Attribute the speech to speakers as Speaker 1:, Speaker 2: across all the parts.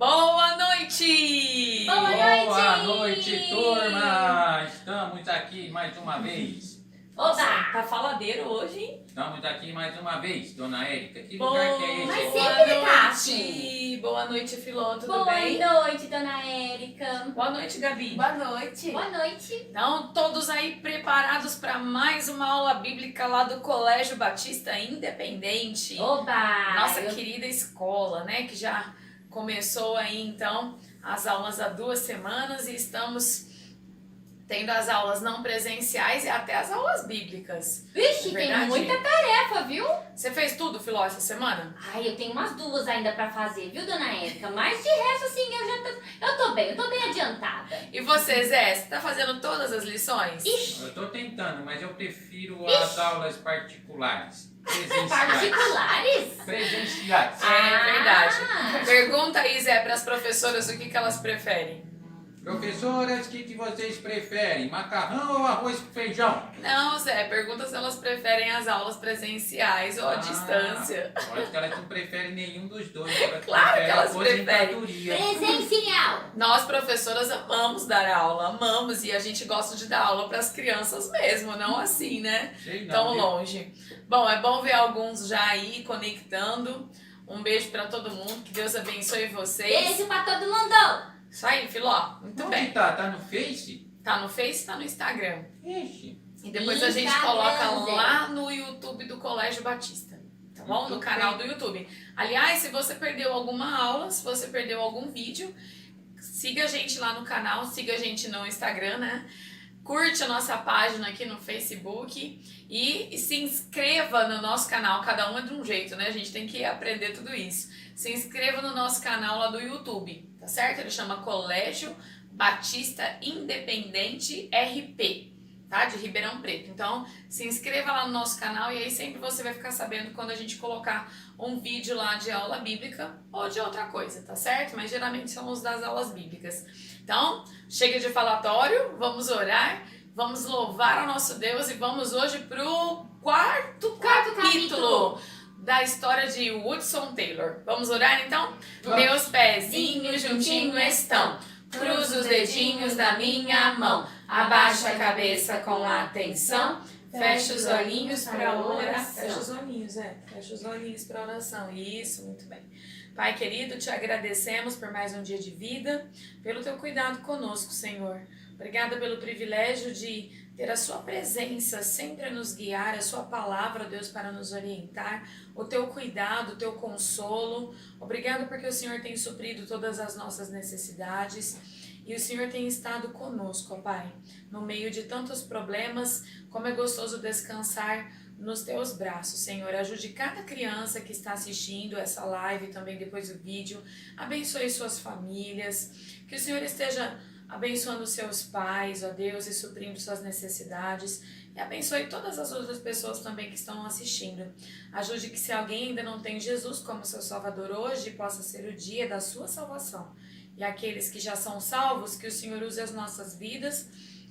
Speaker 1: Boa noite!
Speaker 2: Boa noite!
Speaker 3: Boa noite, turma! Estamos aqui mais uma vez.
Speaker 1: Nossa,
Speaker 2: Oba!
Speaker 1: tá faladeiro hoje, hein?
Speaker 3: Estamos aqui mais uma vez, dona Érica. Que
Speaker 1: Boa
Speaker 3: lugar que é esse?
Speaker 2: Mas
Speaker 1: Boa
Speaker 2: sempre tá
Speaker 1: noite! Boa noite, Filó, tudo
Speaker 2: Boa
Speaker 1: bem?
Speaker 2: noite, dona Érica.
Speaker 1: Boa noite, Gabi.
Speaker 4: Boa noite.
Speaker 2: Boa noite.
Speaker 1: Então, todos aí preparados para mais uma aula bíblica lá do Colégio Batista Independente.
Speaker 2: Oba!
Speaker 1: Nossa
Speaker 2: Eu-
Speaker 1: querida escola, né? Que já começou aí, então, as aulas há 2 semanas e estamos tendo as aulas não presenciais e até as aulas bíblicas.
Speaker 2: Vixe,
Speaker 1: É
Speaker 2: tem
Speaker 1: verdade?
Speaker 2: muita tarefa, viu?
Speaker 1: Você fez tudo, Filó, essa semana?
Speaker 2: Ai, eu tenho umas 2 ainda pra fazer, viu, dona Érica? Mas de resto, assim, eu tô bem adiantada.
Speaker 1: E você, Zé, você tá fazendo todas as lições?
Speaker 2: Ixi,
Speaker 3: Eu estou tentando, mas eu prefiro as aulas particulares. Presenciais.
Speaker 2: particulares?
Speaker 3: Presenciais.
Speaker 1: É verdade.
Speaker 2: Ah.
Speaker 1: Pergunta aí, Zé, para as professoras o que elas preferem.
Speaker 3: Professoras, o que vocês preferem? Macarrão ou arroz com feijão?
Speaker 1: Não, Zé, pergunta se elas preferem as aulas presenciais ou à distância.
Speaker 3: Pode que elas não preferem nenhum dos dois.
Speaker 1: Claro que elas
Speaker 3: aposentadoria.
Speaker 2: Presencial.
Speaker 1: Nós, professoras, amamos dar aula, amamos, e a gente gosta de dar aula para as crianças mesmo, não assim, né?
Speaker 3: Sei não,
Speaker 1: Tão
Speaker 3: viu?
Speaker 1: longe. Bom, é bom ver alguns já aí conectando. Um beijo para todo mundo, que Deus abençoe vocês.
Speaker 2: Beijo pra todo mundo.
Speaker 1: Isso aí, Filó. Muito
Speaker 3: Onde
Speaker 1: bem.
Speaker 3: tá? Tá no Face?
Speaker 1: Tá no Face, tá no Instagram.
Speaker 3: Ixi.
Speaker 1: E depois a gente
Speaker 2: Instagram,
Speaker 1: coloca
Speaker 2: Zé.
Speaker 1: lá no YouTube do Colégio Batista. Tá bom? No
Speaker 3: Muito
Speaker 1: canal
Speaker 3: bem.
Speaker 1: do YouTube. Aliás, se você perdeu alguma aula, se você perdeu algum vídeo, siga a gente lá no canal, siga a gente no Instagram, né? Curte a nossa página aqui no Facebook e se inscreva no nosso canal. Cada um é de um jeito, né? A gente tem que aprender tudo isso. Se inscreva no nosso canal lá do YouTube, tá certo? Ele chama Colégio Batista Independente RP, tá? De Ribeirão Preto. Então, se inscreva lá no nosso canal e aí sempre você vai ficar sabendo quando a gente colocar um vídeo lá de aula bíblica ou de outra coisa, tá certo? Mas geralmente são os das aulas bíblicas. Então, chega de falatório, vamos orar, vamos louvar ao nosso Deus e vamos hoje pro quarto capítulo da história de Woodson Taylor. Vamos orar então?
Speaker 3: Vamos.
Speaker 1: Meus pezinhos juntinho estão, cruzo os dedinhos da minha mão, abaixa a cabeça com atenção, fecha os olhinhos para orar. Fecha os olhinhos, fecha os olhinhos para oração. Isso, muito bem. Pai querido, te agradecemos por mais um dia de vida, pelo teu cuidado conosco, Senhor. Obrigada pelo privilégio de ter a sua presença sempre a nos guiar, a sua palavra, Deus, para nos orientar, o teu cuidado, o teu consolo. Obrigada porque o Senhor tem suprido todas as nossas necessidades e o Senhor tem estado conosco, ó Pai, no meio de tantos problemas. Como é gostoso descansar nos teus braços, Senhor. Ajude cada criança que está assistindo essa live, também depois do vídeo. Abençoe suas famílias, que o Senhor esteja abençoando seus pais, ó Deus, e suprindo suas necessidades. E abençoe todas as outras pessoas também que estão assistindo. Ajude que se alguém ainda não tem Jesus como seu Salvador hoje, possa ser o dia da sua salvação. E aqueles que já são salvos, que o Senhor use as nossas vidas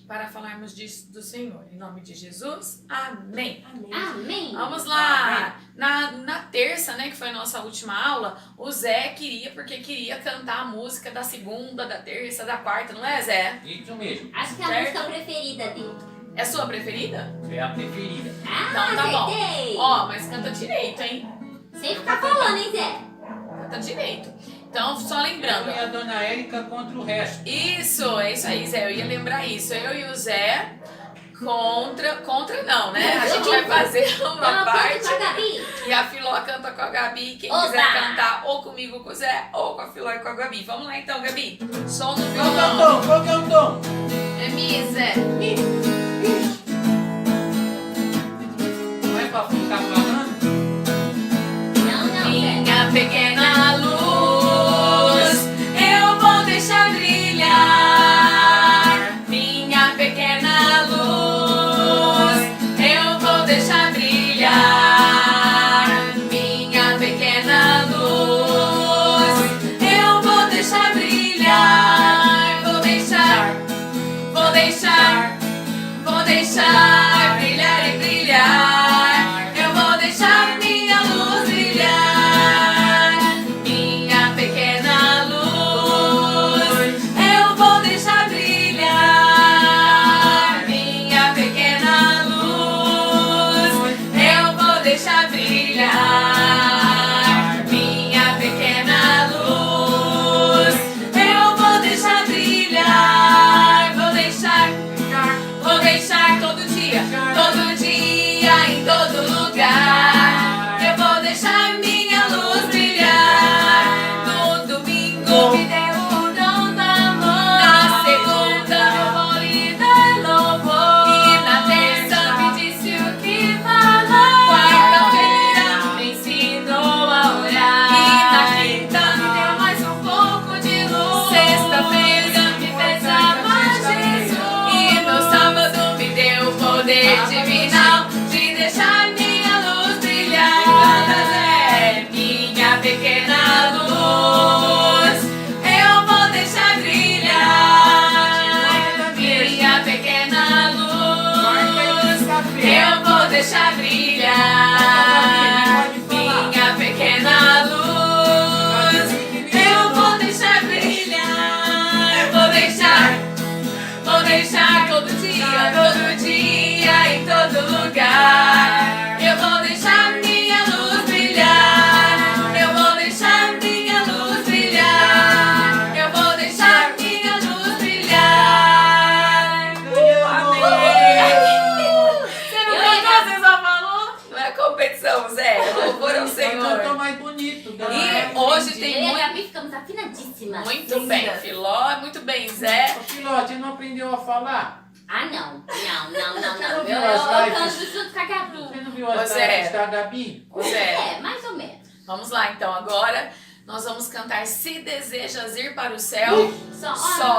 Speaker 1: para falarmos disso do Senhor. Em nome de Jesus, amém.
Speaker 2: Amém.
Speaker 1: Vamos lá! Na terça, né, que foi a nossa última aula, o Zé queria cantar a música da segunda, da terça, da quarta, não é, Zé?
Speaker 3: Isso mesmo.
Speaker 2: Acho que é a
Speaker 1: Certo.
Speaker 2: música preferida dele.
Speaker 1: É sua preferida?
Speaker 3: É a preferida.
Speaker 1: Então tá bom.
Speaker 2: acertei.
Speaker 1: Ó, mas canta direito, hein?
Speaker 2: Sem ficar falando, hein, Zé?
Speaker 1: Canta direito. Então, só
Speaker 3: Eu
Speaker 1: lembrando.
Speaker 3: e a dona Érica contra o resto.
Speaker 1: Isso, é isso aí, Zé. Eu ia lembrar isso. Eu e o Zé contra não, né? A gente vai fazer uma
Speaker 2: Então,
Speaker 1: parte.
Speaker 2: com a Gabi.
Speaker 1: E a Filó canta com a Gabi. Quem
Speaker 2: Oba!
Speaker 1: quiser cantar ou comigo com o Zé, ou com a Filó e com a Gabi. Vamos lá então, Gabi. Som no
Speaker 3: Qual que é o
Speaker 1: violão.
Speaker 3: tom? Qual que é o tom?
Speaker 1: É mi, Zé.
Speaker 3: Não é pra ficar falando?
Speaker 2: Não, Zé.
Speaker 1: Minha pequena luz, eu vou deixar brilhar. Minha pequena luz, eu vou deixar brilhar. Minha pequena luz, eu vou deixar brilhar. Vou deixar brilhar e brilhar. Eu vou deixar minha luz brilhar. Minha pequena luz. hoje
Speaker 2: Eu
Speaker 1: tem
Speaker 2: e a
Speaker 1: muito...
Speaker 2: Gabi ficamos afinadíssimas.
Speaker 1: Muito bem, Filó, muito bem, Zé.
Speaker 3: Ô, Filó, você não aprendeu a falar?
Speaker 2: Ah, não.
Speaker 3: Você não
Speaker 2: Eu
Speaker 3: viu as lives?
Speaker 2: canto junto com a Gabi.
Speaker 3: Você não viu as
Speaker 1: Zé.
Speaker 3: lives da Gabi?
Speaker 1: Ô, Zé,
Speaker 2: É, mais ou menos.
Speaker 1: vamos lá então, agora nós vamos cantar Se Desejas Ir para o Céu,
Speaker 2: Só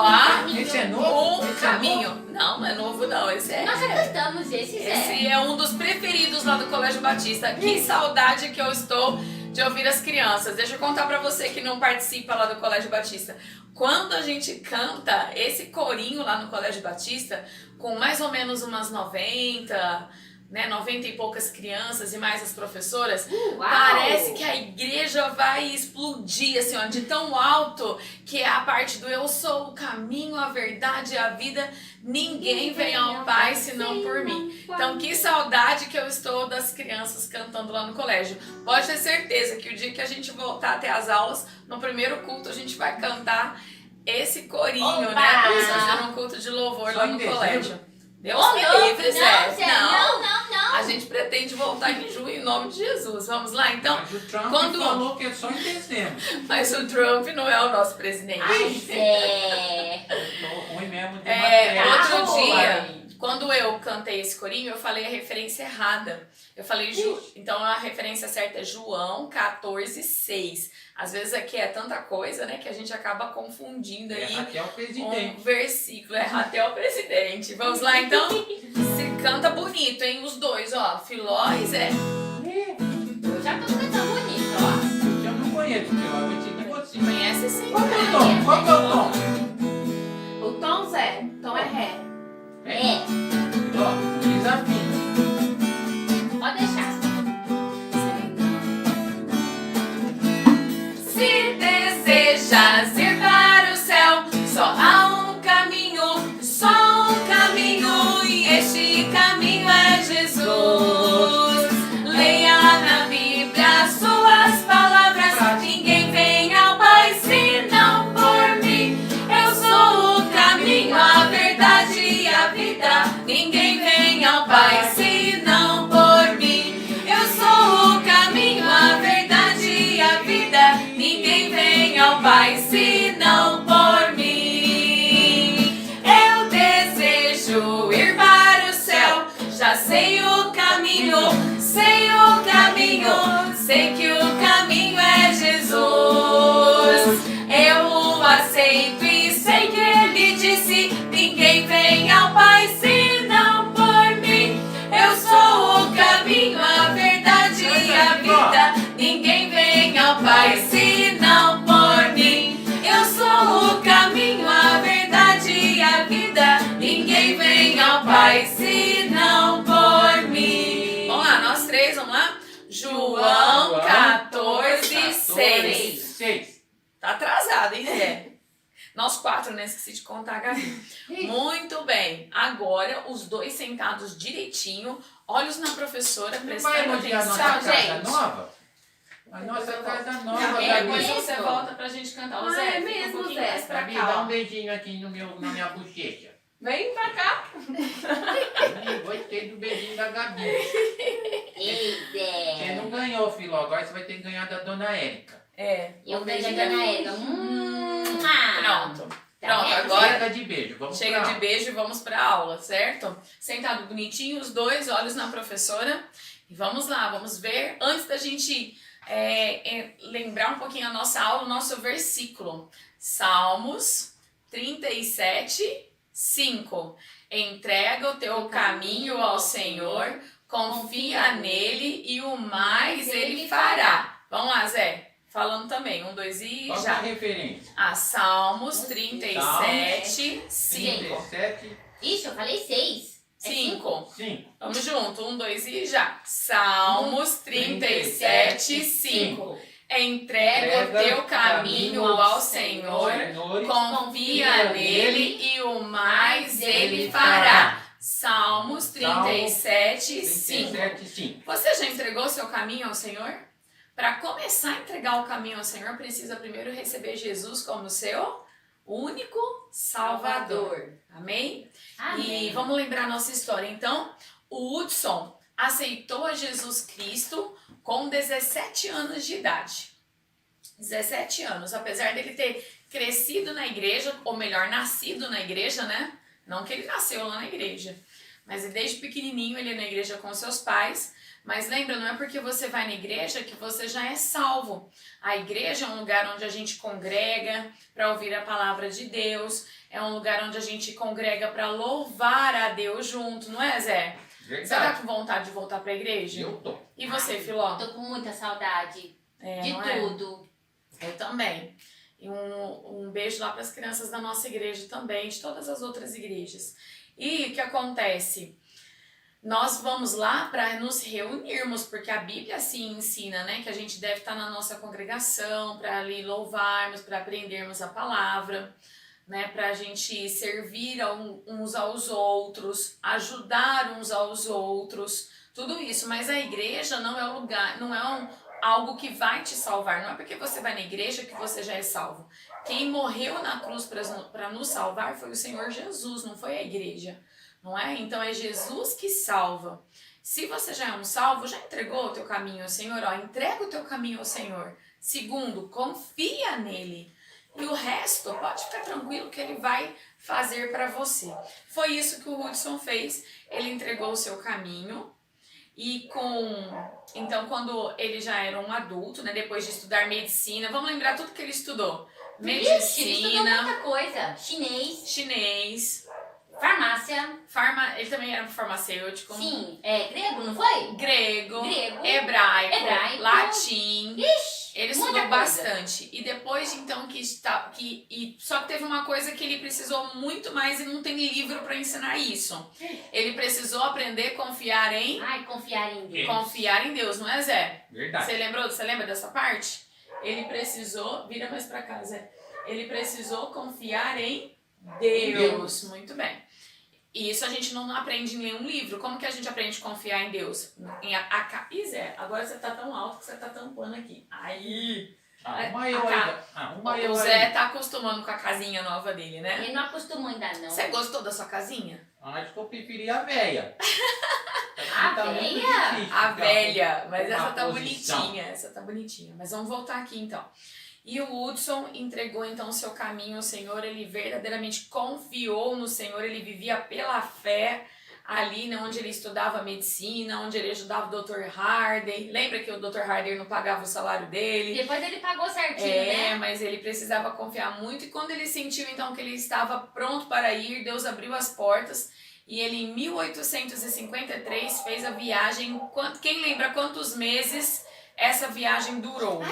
Speaker 1: há
Speaker 2: caminho.
Speaker 3: Esse é novo?
Speaker 1: um
Speaker 3: Esse é
Speaker 1: caminho. Não, não é novo não, esse é...
Speaker 2: Nós já cantamos esse, Zé.
Speaker 1: Esse é um dos preferidos lá do Colégio Batista. Que saudade que eu estou de ouvir as crianças. Deixa eu contar pra você que não participa lá do Colégio Batista. Quando a gente canta esse corinho lá no Colégio Batista, com mais ou menos umas 90, né, 90 e poucas crianças e mais as professoras,
Speaker 2: Uau.
Speaker 1: parece que a igreja vai explodir, assim, ó, de tão alto, que é a parte do eu sou o caminho, a verdade e a vida, ninguém vem ao Pai senão por mim. Então, que saudade que eu estou das crianças cantando lá no colégio. Pode ter certeza que o dia que a gente voltar até as aulas, no primeiro culto a gente vai cantar esse corinho,
Speaker 2: Opa!
Speaker 1: né? Pra fazer um culto de louvor
Speaker 3: Só
Speaker 1: lá
Speaker 3: em
Speaker 1: no
Speaker 3: dezembro?
Speaker 1: colégio. Deus
Speaker 2: Ô,
Speaker 1: me
Speaker 2: louco,
Speaker 1: livre,
Speaker 2: não,
Speaker 1: Zé.
Speaker 2: Zé. Não.
Speaker 1: A gente pretende voltar em junho em nome de Jesus. Vamos lá, então?
Speaker 3: Mas o Trump
Speaker 1: quando-
Speaker 3: falou que é só em dezembro.
Speaker 1: Mas o Trump não é o nosso presidente.
Speaker 2: Ai, Zé.
Speaker 3: Eu tô ruim mesmo de
Speaker 1: É,
Speaker 3: matéria.
Speaker 1: outro
Speaker 2: boa.
Speaker 1: dia, quando eu cantei esse corinho, eu falei a referência errada. Eu falei, então a referência certa é João 14:6. Às vezes aqui é tanta coisa, né, que a gente acaba confundindo
Speaker 3: É
Speaker 1: aí
Speaker 3: até o presidente.
Speaker 1: um versículo. É até o presidente. Vamos lá, então? Se canta bonito, hein, os dois, ó, Filó e Zé.
Speaker 2: Eu já tô cantando bonito, ó.
Speaker 3: Eu não conheço, eu vou te dizer você.
Speaker 1: Conhece sim?
Speaker 3: Qual que é o tom? Qual que é o tom?
Speaker 4: O tom, Zé, o tom é ré.
Speaker 2: É,
Speaker 3: Ó, desafio.
Speaker 2: pode deixar.
Speaker 1: Se desejas ir para o céu, só há um caminho, só um caminho, e este caminho é Jesus. Leia na Bíblia suas palavras, ninguém vem ao Pai senão por mim. Eu sou o caminho, a verdade e a vida, ninguém vem ao Pai senão por mim. Eu sou o caminho, a verdade e a vida, ninguém vem ao Pai senão por mim. Eu desejo ir para o céu, já sei o caminho, sei que o caminho é Jesus. Eu o aceito e sei que ele disse, ninguém vem ao Pai senão por mim. Eu sou o caminho, a verdade e a vida, ninguém vem ao Pai senão por mim. Eu sou o caminho, a verdade e a vida, ninguém vem ao Pai senão por mim. Vamos lá, nós três, vamos lá? João 14:6.
Speaker 3: 6.
Speaker 1: Tá atrasado, hein, Zé? Nós quatro, né? Esqueci de contar, Gabi. Muito bem. Agora, os dois sentados direitinho, olhos na professora,
Speaker 3: Não vai
Speaker 1: prestando
Speaker 3: elogiar a nossa
Speaker 1: atenção.
Speaker 3: casa
Speaker 4: gente.
Speaker 3: nova? A nossa casa nova,
Speaker 1: Gabi,
Speaker 2: É
Speaker 1: depois
Speaker 3: Gabi.
Speaker 1: você
Speaker 2: mesmo?
Speaker 1: volta pra gente cantar. O
Speaker 4: Ah,
Speaker 1: Zé,
Speaker 4: é
Speaker 1: fica
Speaker 4: mesmo,
Speaker 1: um pouquinho
Speaker 4: Zé.
Speaker 1: mais pra
Speaker 3: Gabi,
Speaker 1: cá,
Speaker 3: dá
Speaker 1: ó.
Speaker 3: um beijinho aqui na minha bochecha.
Speaker 4: Vem pra cá.
Speaker 3: Gostei do beijinho da Gabi.
Speaker 2: Ei,
Speaker 3: Você
Speaker 2: Zé.
Speaker 3: não ganhou, Filó. Agora você vai ter que ganhar da Dona Érica.
Speaker 1: É.
Speaker 2: Eu
Speaker 1: um
Speaker 2: vejo a
Speaker 1: beijinho.
Speaker 2: Dona Érica.
Speaker 1: Pronto.
Speaker 2: Tá
Speaker 1: Pronto,
Speaker 2: vendo?
Speaker 1: agora
Speaker 3: Chega de beijo. Vamos
Speaker 1: chega
Speaker 3: pra
Speaker 1: de beijo e vamos pra aula, certo? Sentado bonitinho, os dois, olhos na professora. E vamos lá, vamos ver. Antes da gente lembrar um pouquinho a nossa aula, o nosso versículo. Salmos 37:5. Entrega o teu caminho ao Senhor, confia nele e o mais ele fará. Vamos lá, Zé. Falando também. 1, 2 e
Speaker 3: Qual que é
Speaker 1: já.
Speaker 3: a referência?
Speaker 1: Salmos 37:5.
Speaker 3: 37,
Speaker 2: Ixi, eu falei 6.
Speaker 1: 5.
Speaker 3: 5.
Speaker 1: Vamos junto. 1, 2 e já. Salmos 37:5. Entrega o teu caminho ao Senhor, confia nele e o mais ele fará. Salmos 37:5.
Speaker 3: 5.
Speaker 1: Você já entregou seu caminho ao Senhor? Para começar a entregar o caminho ao Senhor, precisa primeiro receber Jesus como seu único Salvador. Amém?
Speaker 2: Amém.
Speaker 1: E vamos lembrar a nossa história. Então, o Hudson aceitou a Jesus Cristo com 17 anos de idade. 17 anos. Apesar dele ter crescido na igreja, ou melhor, nascido na igreja, né? Não que ele nasceu lá na igreja. Mas desde pequenininho ele é na igreja com seus pais. Mas lembra, não é porque você vai na igreja que você já é salvo. A igreja é um lugar onde a gente congrega para ouvir a palavra de Deus. É um lugar onde a gente congrega para louvar a Deus junto, não é, Zé?
Speaker 3: Verdade.
Speaker 1: Você tá com vontade de voltar pra igreja?
Speaker 3: Eu tô.
Speaker 1: E você, Filó?
Speaker 2: Tô com muita saudade de
Speaker 1: não é?
Speaker 2: tudo.
Speaker 1: Eu também. E um beijo lá para as crianças da nossa igreja também, de todas as outras igrejas. E o que acontece? Nós vamos lá para nos reunirmos, porque a Bíblia assim ensina, né? Que a gente deve estar na nossa congregação, para ali louvarmos, para aprendermos a palavra, né? Para a gente servir uns aos outros, ajudar uns aos outros, tudo isso. Mas a igreja não é o lugar, não é algo que vai te salvar. Não é porque você vai na igreja que você já é salvo. Quem morreu na cruz para nos salvar foi o Senhor Jesus, não foi a igreja. Não é? Então é Jesus que salva. Se você já é um salvo, já entregou o teu caminho ao Senhor, ó, entrega o teu caminho ao Senhor. Segundo, confia nele. E o resto, pode ficar tranquilo que ele vai fazer para você. Foi isso que o Hudson fez. Ele entregou o seu caminho. Então, quando ele já era um adulto, né, depois de estudar medicina, vamos lembrar tudo que ele estudou.
Speaker 2: Ele estudou
Speaker 1: Medicina,
Speaker 2: muita coisa.
Speaker 1: chinês,
Speaker 2: Farmácia.
Speaker 1: ele também era farmacêutico.
Speaker 2: Sim, grego, não foi?
Speaker 1: Grego,
Speaker 2: Grego,
Speaker 1: hebraico, latim.
Speaker 2: Ixi,
Speaker 1: Ele
Speaker 2: muita
Speaker 1: estudou
Speaker 2: coisa.
Speaker 1: bastante. E depois, então, só que teve uma coisa que ele precisou muito mais e não tem livro para ensinar isso. Ele precisou aprender a confiar em
Speaker 2: Confiar em Deus.
Speaker 1: confiar em Deus, não é, Zé?
Speaker 3: Verdade.
Speaker 1: Você lembra dessa parte? Ele precisou, vira mais pra cá, Zé. Ele precisou confiar em Deus. Muito bem. E isso a gente não aprende em nenhum livro. Como que a gente aprende a confiar em Deus? Ih, Zé, agora você tá tão alto que você tá tampando aqui. Aí!
Speaker 3: Arruma eu aí.
Speaker 1: O Zé tá acostumando com a casinha nova dele, né?
Speaker 2: Ele não acostumou ainda não.
Speaker 1: Você gostou da sua casinha?
Speaker 3: Acho que eu preferi a véia.
Speaker 2: A
Speaker 3: Tá muito
Speaker 2: véia?
Speaker 3: difícil
Speaker 1: A
Speaker 3: ficar
Speaker 1: velha, mas
Speaker 3: uma
Speaker 1: essa tá
Speaker 3: posição.
Speaker 1: bonitinha, essa tá bonitinha. Mas vamos voltar aqui então. E o Hudson entregou então o seu caminho ao Senhor, ele verdadeiramente confiou no Senhor, ele vivia pela fé ali, né, onde ele estudava medicina, onde ele ajudava o Dr. Harder. Lembra que o Dr. Harder não pagava o salário dele?
Speaker 2: Depois ele pagou certinho, né?
Speaker 1: Mas ele precisava confiar muito, e quando ele sentiu então que ele estava pronto para ir, Deus abriu as portas. E ele, em 1853, fez a viagem. Quem lembra quantos meses essa viagem durou?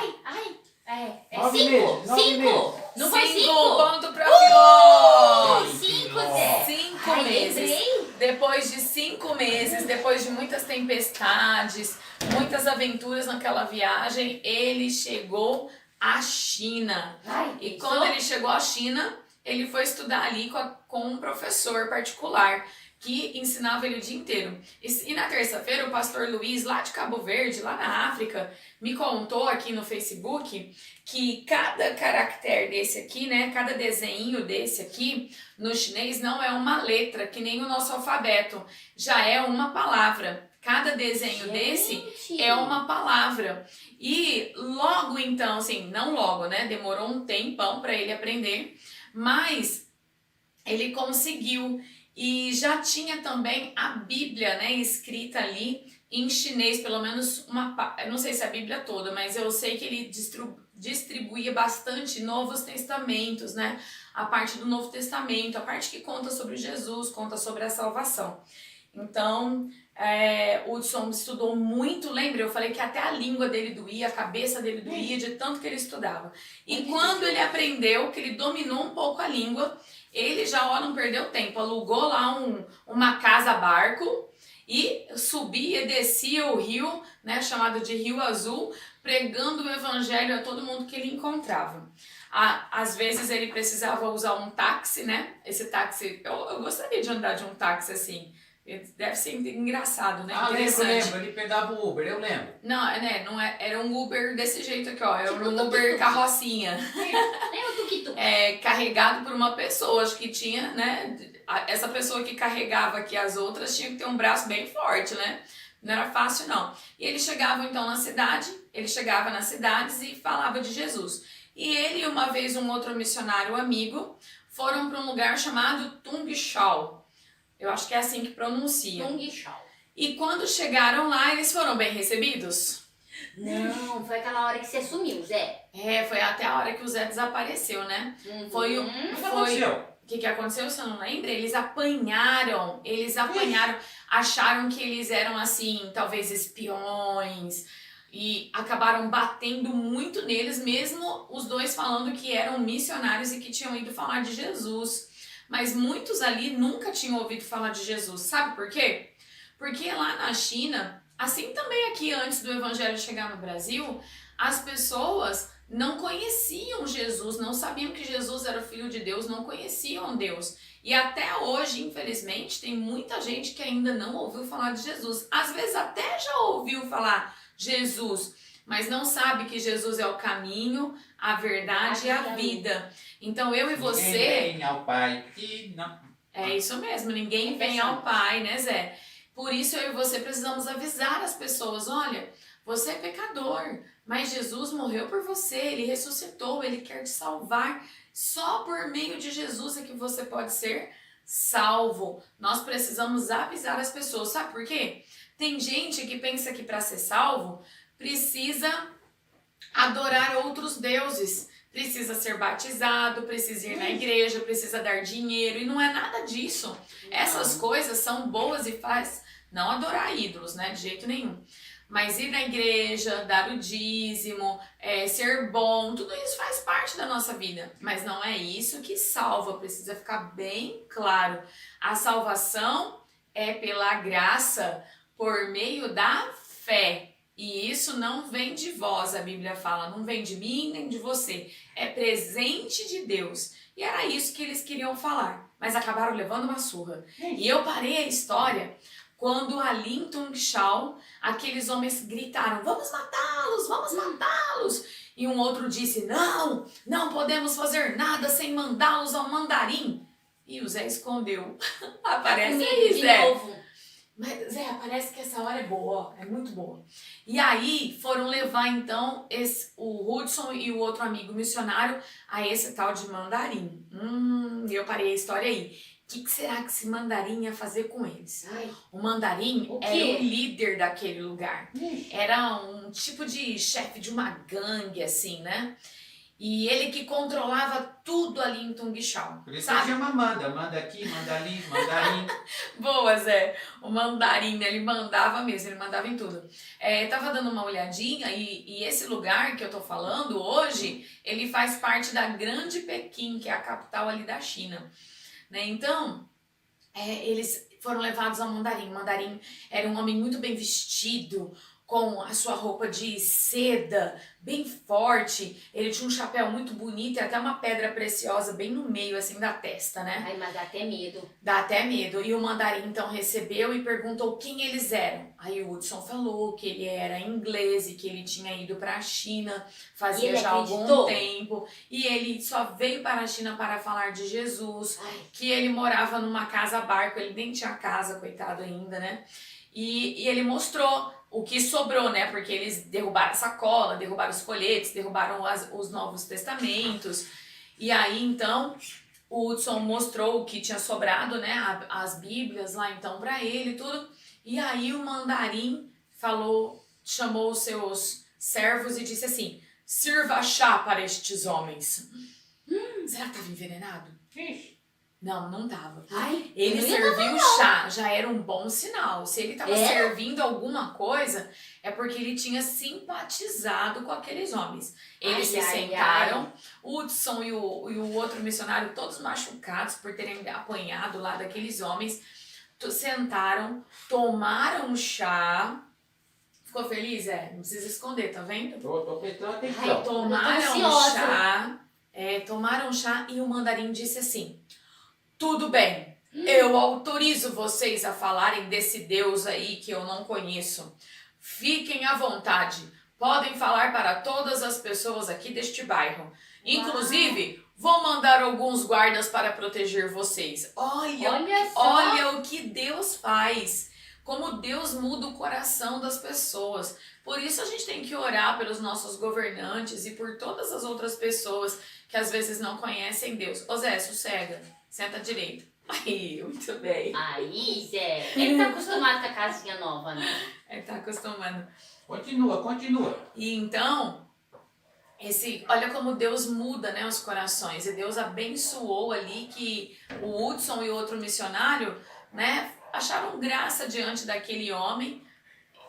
Speaker 2: É
Speaker 5: 9
Speaker 2: 5?
Speaker 5: meses, 9
Speaker 2: 5?
Speaker 5: meses.
Speaker 2: Não foi 5?
Speaker 1: Ponto pra Filó!
Speaker 2: 5, Zé.
Speaker 1: 5
Speaker 2: Ai,
Speaker 1: meses.
Speaker 2: lembrei.
Speaker 1: Depois de 5 meses, depois de muitas tempestades, muitas aventuras naquela viagem, ele chegou à China. E quando ele chegou à China, ele foi estudar ali com um professor particular que ensinava ele o dia inteiro. E na terça-feira, o pastor Luiz, lá de Cabo Verde, lá na África, me contou aqui no Facebook que cada caractere desse aqui, né, cada desenho desse aqui, no chinês, não é uma letra, que nem o nosso alfabeto, já é uma palavra. Cada desenho desse é uma palavra. E logo então, assim, não logo, né, demorou um tempão para ele aprender, mas ele conseguiu. E já tinha também a Bíblia, né, escrita ali em chinês, pelo menos eu não sei se é a Bíblia toda, mas eu sei que ele distribuía bastante Novos Testamentos, né, a parte do Novo Testamento, a parte que conta sobre Jesus, conta sobre a salvação. Então, o Hudson estudou muito, lembra? Eu falei que até a língua dele doía, a cabeça dele doía, de tanto que ele estudava. E quando ele aprendeu, que ele dominou um pouco a língua, ele já não perdeu tempo, alugou lá uma casa-barco e subia e descia o rio, né, chamado de Rio Azul, pregando o evangelho a todo mundo que ele encontrava. Às vezes ele precisava usar um táxi, né? Esse táxi, eu gostaria de andar de um táxi assim. Deve ser engraçado, né?
Speaker 3: Lembro, ele pegava o Uber, eu lembro.
Speaker 1: Não, né? Não era um Uber desse jeito aqui, ó. Era um Uber carrocinha.
Speaker 2: Nem o tuk-tuk.
Speaker 1: Carregado por uma pessoa, acho que tinha, né? Essa pessoa que carregava aqui as outras tinha que ter um braço bem forte, né? Não era fácil, não. E eles chegavam, então, ele chegava nas cidades e falava de Jesus. E ele, uma vez, um outro missionário amigo, foram para um lugar chamado Tungshal. Eu acho que é assim que pronuncia.
Speaker 2: Tungshal.
Speaker 1: E quando chegaram lá, eles foram bem recebidos?
Speaker 2: Não, foi aquela hora que você sumiu, Zé.
Speaker 1: Foi até a hora que o Zé desapareceu, né?
Speaker 2: Uhum.
Speaker 1: Foi o...
Speaker 3: O que
Speaker 1: Foi...
Speaker 3: aconteceu?
Speaker 1: O que aconteceu, você não lembra? Eles apanharam, acharam que eles eram assim, talvez espiões, e acabaram batendo muito neles, mesmo os dois falando que eram missionários e que tinham ido falar de Jesus. Mas muitos ali nunca tinham ouvido falar de Jesus, sabe por quê? Porque lá na China, assim também aqui antes do evangelho chegar no Brasil, as pessoas não conheciam Jesus, não sabiam que Jesus era o Filho de Deus, não conheciam Deus. E até hoje, infelizmente, tem muita gente que ainda não ouviu falar de Jesus. Às vezes até já ouviu falar Jesus, mas não sabe que Jesus é o caminho, a verdade e a vida. Então eu e você...
Speaker 3: Ninguém vem ao Pai que não...
Speaker 1: É isso mesmo, ninguém vem ao Pai, né, Zé? Por isso eu e você precisamos avisar as pessoas, olha, você é pecador, mas Jesus morreu por você, Ele ressuscitou, Ele quer te salvar. Só por meio de Jesus é que você pode ser salvo. Nós precisamos avisar as pessoas, sabe por quê? Tem gente que pensa que para ser salvo precisa adorar outros deuses, precisa ser batizado, precisa ir na igreja, precisa dar dinheiro, e não é nada disso. Essas coisas são boas e faz não adorar ídolos, né, de jeito nenhum. Mas ir na igreja, dar o dízimo, ser bom, tudo isso faz parte da nossa vida. Mas não é isso que salva, precisa ficar bem claro. A salvação é pela graça, por meio da fé. E isso não vem de vós, a Bíblia fala, não vem de mim nem de você. É presente de Deus. E era isso que eles queriam falar, mas acabaram levando uma surra. E eu parei a história quando ali em Tungshal, aqueles homens gritaram, vamos matá-los, vamos matá-los. E um outro disse, não, não podemos fazer nada sem mandá-los ao mandarim. E o Zé escondeu. Aparece aí,
Speaker 2: de
Speaker 1: Zé.
Speaker 2: novo.
Speaker 1: Mas, Zé, parece que essa hora é boa, é muito boa. E aí foram levar então o Hudson e o outro amigo missionário a esse tal de mandarim. Eu parei a história aí. O que será que esse mandarim ia fazer com eles?
Speaker 2: Ai.
Speaker 1: O mandarim
Speaker 2: O
Speaker 1: era
Speaker 2: quê?
Speaker 1: o líder daquele lugar. Era um tipo de chefe de uma gangue, assim, né? E ele que controlava tudo ali em Tungshal.
Speaker 3: Por isso
Speaker 1: sabe?
Speaker 3: que chama manda aqui, manda ali, mandarim.
Speaker 1: Boa, Zé. O mandarim, né? Ele mandava mesmo, ele mandava em tudo. Tava dando uma olhadinha e esse lugar que eu tô falando hoje, ele faz parte da Grande Pequim, que é a capital ali da China. Né? Então, eles foram levados ao mandarim. O mandarim era um homem muito bem vestido, com a sua roupa de seda, bem forte. Ele tinha um chapéu muito bonito e até uma pedra preciosa bem no meio, assim, da testa, né?
Speaker 2: Ai, mas dá até medo.
Speaker 1: Dá até medo. E o mandarim, então, recebeu e perguntou quem eles eram. Aí o Hudson falou que ele era inglês e que ele tinha ido para a China fazia já algum tempo. E ele só veio para a China para falar de Jesus.
Speaker 2: Ai.
Speaker 1: Que ele morava numa casa-barco. Ele nem tinha casa, coitado ainda, né? E ele mostrou o que sobrou, né? Porque eles derrubaram a sacola, derrubaram os folhetos, derrubaram os Novos Testamentos. E aí, então, o Hudson mostrou o que tinha sobrado, né? As Bíblias lá, então, para ele e tudo. E aí o mandarim chamou os seus servos e disse assim, sirva chá para estes homens. Será que estava envenenado? Não, não tava.
Speaker 2: Ai,
Speaker 1: Ele
Speaker 2: não ia
Speaker 1: serviu chá, já era um bom sinal. Se ele estava servindo alguma coisa, é porque ele tinha simpatizado com aqueles homens. Eles se sentaram, o Hudson e o outro missionário, todos machucados por terem apanhado lá daqueles homens, sentaram, tomaram chá. Ficou feliz? Não precisa esconder, tá vendo?
Speaker 3: Tô prestando
Speaker 2: Ai,
Speaker 3: atenção.
Speaker 1: Tomaram chá e o mandarim disse assim, tudo bem, eu autorizo vocês a falarem desse Deus aí que eu não conheço. Fiquem à vontade, podem falar para todas as pessoas aqui deste bairro. Inclusive, vou mandar alguns guardas para proteger vocês. Olha o que Deus faz. como Deus muda o coração das pessoas. Por isso a gente tem que orar pelos nossos governantes e por todas as outras pessoas que às vezes não conhecem Deus. Ô Zé, sossega, senta direito. Aí, muito bem.
Speaker 2: Aí, Zé. Ele tá acostumado com a casinha nova, né?
Speaker 1: Ele tá acostumando.
Speaker 3: Continua.
Speaker 1: E então, olha como Deus muda, né, os corações. E Deus abençoou ali que o Hudson e outro missionário, né, acharam graça diante daquele homem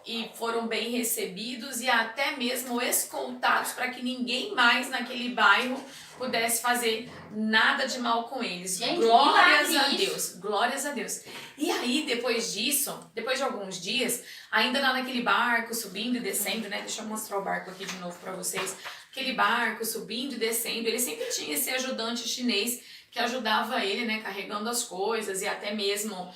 Speaker 1: e foram bem recebidos e até mesmo escoltados para que ninguém mais naquele bairro pudesse fazer nada de mal com eles.
Speaker 2: Gente,
Speaker 1: Glórias a
Speaker 2: milagre
Speaker 1: Deus, glórias a Deus. E aí, depois disso, depois de alguns dias, ainda lá naquele barco, subindo e descendo, né? Deixa eu mostrar o barco aqui de novo para vocês. Aquele barco subindo e descendo, ele sempre tinha esse ajudante chinês que ajudava ele, né, carregando as coisas e até mesmo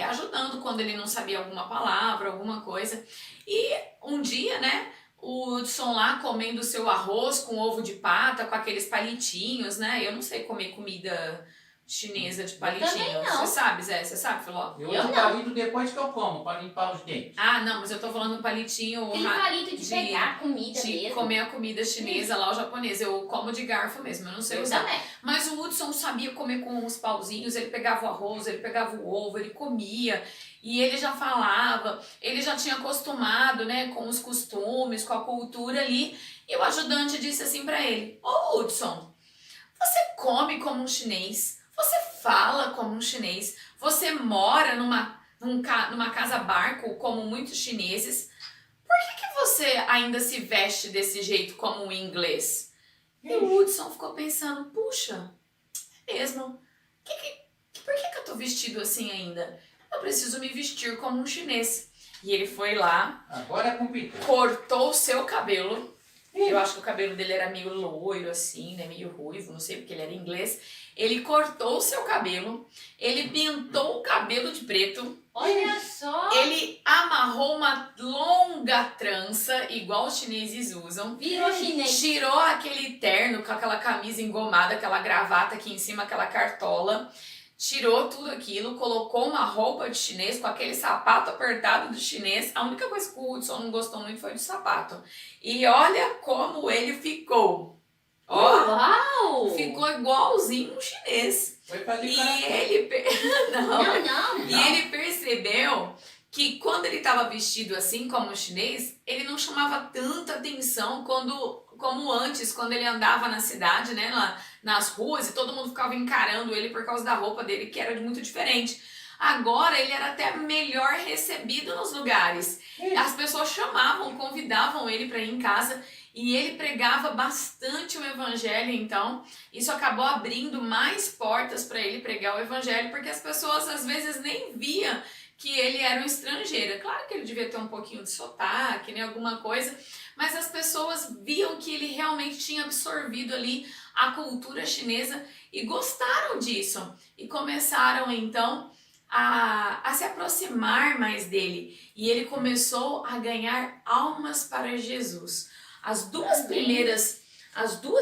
Speaker 1: ajudando quando ele não sabia alguma palavra, alguma coisa. E um dia, né, o Hudson lá comendo seu arroz com ovo de pata, com aqueles palitinhos, né? Eu não sei comer comida chinesa de palitinho.
Speaker 2: também não.
Speaker 1: Você sabe, Zé? Você sabe, Filó?
Speaker 3: Eu
Speaker 2: Eu
Speaker 3: uso
Speaker 2: não.
Speaker 3: palito depois que eu como, para limpar os dentes.
Speaker 1: Ah, não, mas eu tô falando palitinho
Speaker 2: Aquele palito de pegar comida
Speaker 1: de
Speaker 2: mesmo.
Speaker 1: comer a comida chinesa lá, o japonês. Eu como de garfo mesmo, eu não sei
Speaker 2: Eu
Speaker 1: usar.
Speaker 2: também.
Speaker 1: Mas o Hudson sabia comer com uns pauzinhos, ele pegava o arroz, ele pegava o ovo, ele comia. E ele já falava, ele já tinha acostumado, né, com os costumes, com a cultura ali. E o ajudante disse assim pra ele: Ô Hudson, você come como um chinês, você fala como um chinês, você mora numa casa barco como muitos chineses. Por que você ainda se veste desse jeito como um inglês? E o Hudson ficou pensando: puxa, é mesmo, por que eu tô vestido assim ainda? Eu preciso me vestir como um chinês. E ele foi lá,
Speaker 3: Agora é com pitu.
Speaker 1: cortou o seu cabelo. Eu acho que o cabelo dele era meio loiro assim, né, meio ruivo, não sei porque ele era inglês. Ele cortou o seu cabelo, ele pintou o cabelo de preto.
Speaker 2: Olha só.
Speaker 1: Ele amarrou uma longa trança, igual os chineses usam.
Speaker 2: Virou chinês.
Speaker 1: Tirou aquele terno com aquela camisa engomada, aquela gravata aqui em cima, aquela cartola. Tirou tudo aquilo, colocou uma roupa de chinês com aquele sapato apertado do chinês. A única coisa que o Hudson não gostou muito foi do sapato. E olha como ele ficou. Ó,
Speaker 2: Uau!
Speaker 1: ficou igualzinho um chinês.
Speaker 3: Foi fazer
Speaker 1: E
Speaker 3: karatê.
Speaker 1: ele... Não.
Speaker 2: Não.
Speaker 1: E ele percebeu que quando ele estava vestido assim como chinês, ele não chamava tanta atenção como antes, quando ele andava na cidade, né, lá nas ruas, e todo mundo ficava encarando ele por causa da roupa dele, que era muito diferente. Agora ele era até melhor recebido nos lugares. As pessoas chamavam, convidavam ele para ir em casa, e ele pregava bastante o evangelho. Então isso acabou abrindo mais portas para ele pregar o evangelho, porque as pessoas às vezes nem viam que ele era um estrangeiro. É claro que ele devia ter um pouquinho de sotaque, né, alguma coisa, mas as pessoas viam que ele realmente tinha absorvido ali a cultura chinesa e gostaram disso. E começaram então a se aproximar mais dele. E ele começou a ganhar almas para Jesus. As duas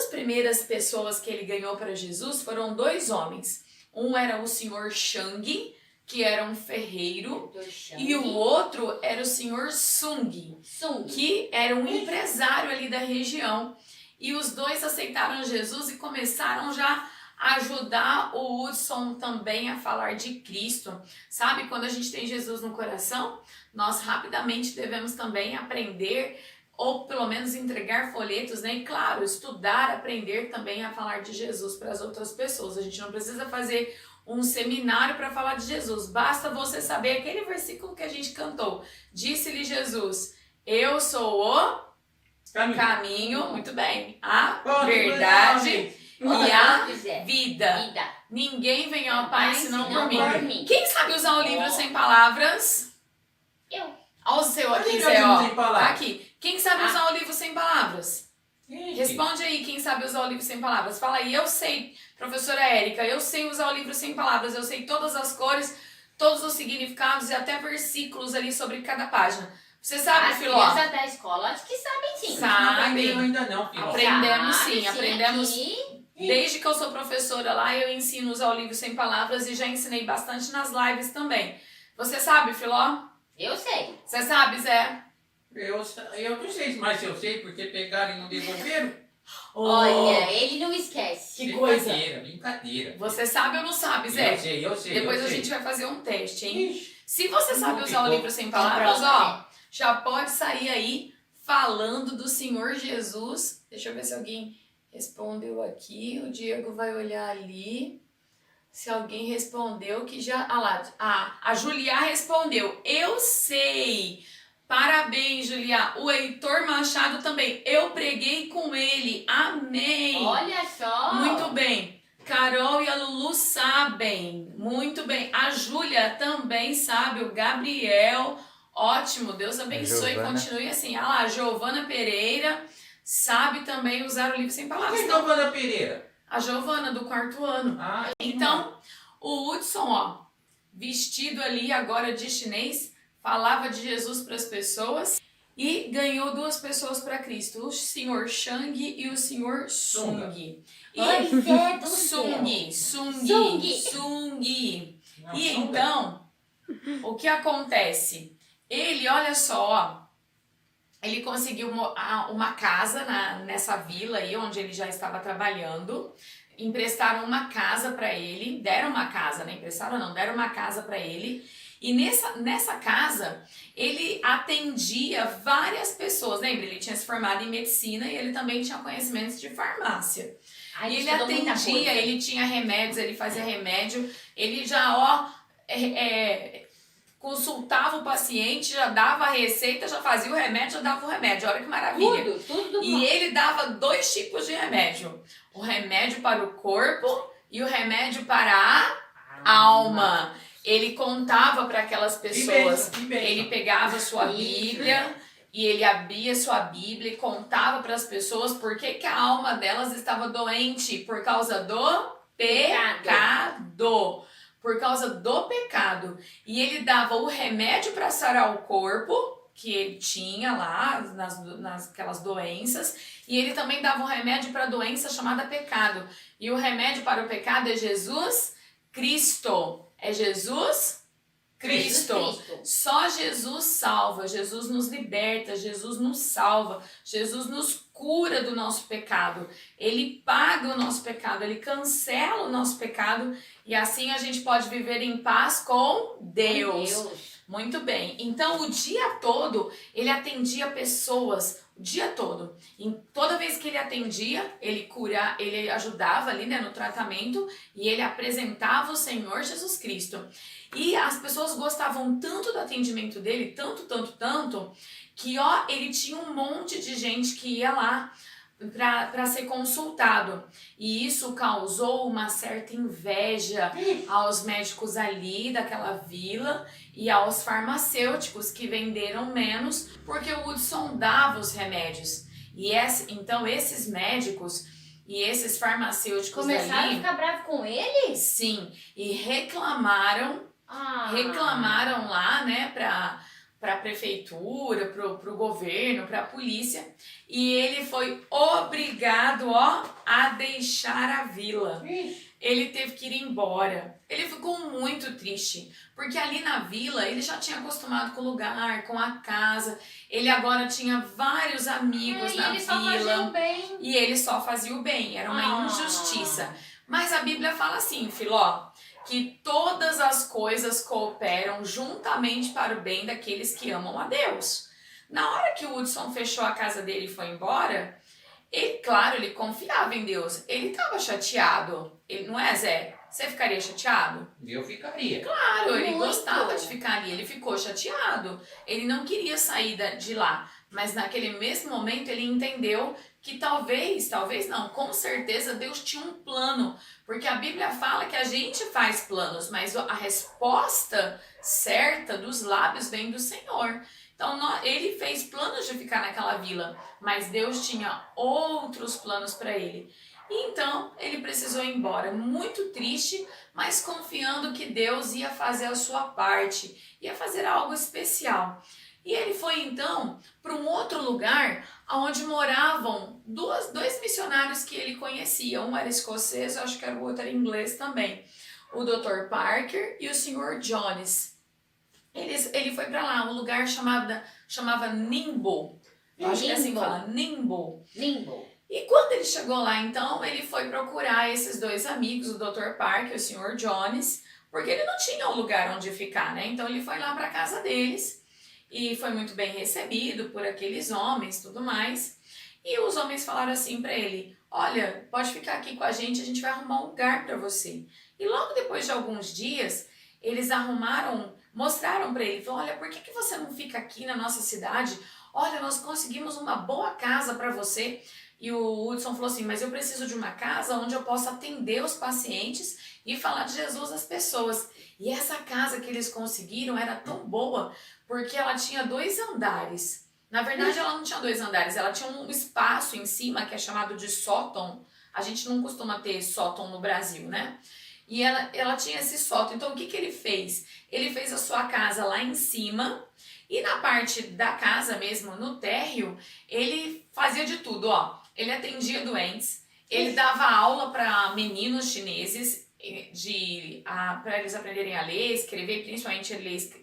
Speaker 1: primeiras pessoas que ele ganhou para Jesus foram dois homens. Um era o senhor Shang, que era um ferreiro, e o outro era o senhor Sung, que era um empresário ali da região. E os dois aceitaram Jesus e começaram já a ajudar o Hudson também a falar de Cristo. Sabe, quando a gente tem Jesus no coração, nós rapidamente devemos também aprender, ou pelo menos entregar folhetos, né? E claro, estudar, aprender também a falar de Jesus para as outras pessoas. A gente não precisa fazer um seminário para falar de Jesus. Basta você saber aquele versículo que a gente cantou. Disse-lhe Jesus: eu sou o caminho, muito bem, a verdade e a vida. Ninguém vem ao Pai senão por mim. Quem sabe usar o livro sem palavras?
Speaker 2: Eu.
Speaker 1: Olha o seu aqui, Zé, ó. Aqui. Quem sabe usar o livro sem palavras? Responde aí quem sabe usar o livro sem palavras. Fala aí: eu sei, professora Érica, eu sei usar o livro sem palavras. Eu sei todas as cores, todos os significados e até versículos ali sobre cada página. Você sabe, Filó?
Speaker 2: As crianças da escola acho que sabem sim.
Speaker 1: Sabe.
Speaker 3: Eu ainda não, Filó.
Speaker 1: Aprendemos
Speaker 2: Sabe,
Speaker 1: sim, aprendemos.
Speaker 2: Aqui.
Speaker 1: Desde que eu sou professora lá, eu ensino a usar o livro sem palavras e já ensinei bastante nas lives também. Você sabe, Filó?
Speaker 2: Eu sei.
Speaker 1: Você sabe, Zé?
Speaker 3: Eu não sei mais se eu sei, porque pegaram e não devolveram.
Speaker 2: Olha, ele não esquece.
Speaker 1: Que coisa.
Speaker 3: Brincadeira.
Speaker 1: Você sabe ou não sabe, Zé?
Speaker 3: Eu sei.
Speaker 1: Depois
Speaker 3: eu
Speaker 1: a
Speaker 3: sei.
Speaker 1: gente vai fazer um teste, hein?
Speaker 3: Ixi,
Speaker 1: Se você sabe usar o livro sem palavras, ó, já pode sair aí falando do Senhor Jesus. Deixa eu ver se alguém respondeu aqui. O Diego vai olhar ali. Se alguém respondeu que já... Ah lá, a Julia respondeu. Eu sei. Parabéns, Julia. O Heitor Machado também. Eu preguei com ele. Amém.
Speaker 2: Olha só.
Speaker 1: Muito bem. Carol e a Lulu sabem. Muito bem. A Júlia também sabe. O Gabriel. Ótimo. Deus abençoe.
Speaker 5: Giovana.
Speaker 1: Continue assim. Ah lá, a Giovana Pereira sabe também usar o livro sem palavras.
Speaker 3: Quem é Giovana Pereira?
Speaker 1: A Giovana, do 4º ano.
Speaker 3: Ah,
Speaker 1: Então, o Hudson, ó, vestido ali agora de chinês, falava de Jesus para as pessoas e ganhou 2 pessoas para Cristo, o senhor Shang e o senhor Sung. E
Speaker 2: Ai, Zé do céu.
Speaker 1: Sung.
Speaker 3: não,
Speaker 1: E
Speaker 3: Sunga.
Speaker 1: então, o que acontece? Ele, olha só, ó, ele conseguiu uma casa nessa vila aí onde ele já estava trabalhando. Emprestaram uma casa para ele, deram uma casa, né? Emprestaram não, deram uma casa para ele. E nessa casa, ele atendia várias pessoas. Lembra? Ele tinha se formado em medicina e ele também tinha conhecimentos de farmácia.
Speaker 2: Ai,
Speaker 1: E ele
Speaker 2: estudou muita
Speaker 1: atendia,
Speaker 2: coisa.
Speaker 1: ele tinha remédios, ele fazia remédio. Ele já, ó, consultava o paciente, já dava a receita, já fazia o remédio, já dava o remédio. Olha que maravilha.
Speaker 2: Tudo
Speaker 1: E ele dava 2 tipos de remédio. O remédio para o corpo e o remédio para a alma. Ele contava para aquelas pessoas.
Speaker 3: Que bem.
Speaker 1: Ele pegava sua Bíblia e ele abria sua Bíblia e contava para as pessoas por que a alma delas estava doente. Por causa do pecado. Por causa do pecado. E ele dava o remédio para sarar o corpo que ele tinha lá, aquelas doenças, e ele também dava um remédio para a doença chamada pecado. E o remédio para o pecado é Jesus Cristo. É Jesus Cristo. Só Jesus salva, Jesus nos liberta, Jesus nos salva, Jesus nos cura do nosso pecado. Ele paga o nosso pecado, ele cancela o nosso pecado e assim a gente pode viver em paz com Deus. Muito bem. Então, o dia todo, ele atendia pessoas, o dia todo. E toda vez que ele atendia, ele ajudava ali, né, no tratamento e ele apresentava o Senhor Jesus Cristo. E as pessoas gostavam tanto do atendimento dele, tanto, que, ó, ele tinha um monte de gente que ia lá para ser consultado. E isso causou uma certa inveja aos médicos ali daquela vila e aos farmacêuticos que venderam menos porque o Hudson dava os remédios. E então esses médicos e esses farmacêuticos
Speaker 2: começaram
Speaker 1: ali,
Speaker 2: a ficar bravos com ele?
Speaker 1: sim, e reclamaram lá, né, para a prefeitura, pro governo, para a polícia, e ele foi obrigado, ó, a deixar a vila. Ele teve que ir embora. Ele ficou muito triste, porque ali na vila ele já tinha acostumado com o lugar, com a casa. Ele agora tinha vários amigos na
Speaker 2: ele só
Speaker 1: vila.
Speaker 2: fazia o bem.
Speaker 1: E ele só fazia o bem. Era uma injustiça. Mas a Bíblia fala assim, Filó, que todas as coisas cooperam juntamente para o bem daqueles que amam a Deus. Na hora que o Hudson fechou a casa dele e foi embora, ele, claro, ele confiava em Deus. Ele estava chateado. Ele, não é, Zé? Você ficaria chateado?
Speaker 3: Eu ficaria.
Speaker 1: Claro, ele
Speaker 2: Muito.
Speaker 1: gostava de ficar ali. Ele ficou chateado. Ele não queria sair de lá. Mas naquele mesmo momento ele entendeu que talvez não, com certeza Deus tinha um plano. Porque a Bíblia fala que a gente faz planos, mas a resposta certa dos lábios vem do Senhor. Então ele fez planos de ficar naquela vila, mas Deus tinha outros planos para ele. E então ele precisou ir embora, muito triste, mas confiando que Deus ia fazer a sua parte, ia fazer algo especial. E ele foi então para um outro lugar onde moravam dois missionários que ele conhecia. Um era escocês, eu acho que o outro era inglês também. O Dr. Parker e o Sr. Jones. Ele foi para lá, um lugar chamava Nimbo. Eu acho que é assim que fala, Nimbo.
Speaker 2: Limbo.
Speaker 1: E quando ele chegou lá, então, ele foi procurar esses dois amigos, o Dr. Park e o Sr. Jones, porque ele não tinha um lugar onde ficar, né? Então ele foi lá para casa deles e foi muito bem recebido por aqueles homens, tudo mais. E os homens falaram assim para ele: olha, pode ficar aqui com a gente vai arrumar um lugar para você. E logo depois de alguns dias, eles mostraram para ele, falaram: olha, por que você não fica aqui na nossa cidade? Olha, nós conseguimos uma boa casa para você. E o Hudson falou assim: mas eu preciso de uma casa onde eu possa atender os pacientes e falar de Jesus às pessoas. E essa casa que eles conseguiram era tão boa porque ela tinha 2 andares. Na verdade, ela não tinha 2 andares, ela tinha um espaço em cima que é chamado de sótão. A gente não costuma ter sótão no Brasil, né? E ela tinha esse sótão. Então, o que ele fez? Ele fez a sua casa lá em cima e na parte da casa mesmo, no térreo, ele fazia de tudo, ó. Ele atendia doentes, ele dava aula para meninos chineses para eles aprenderem a ler, escrever, principalmente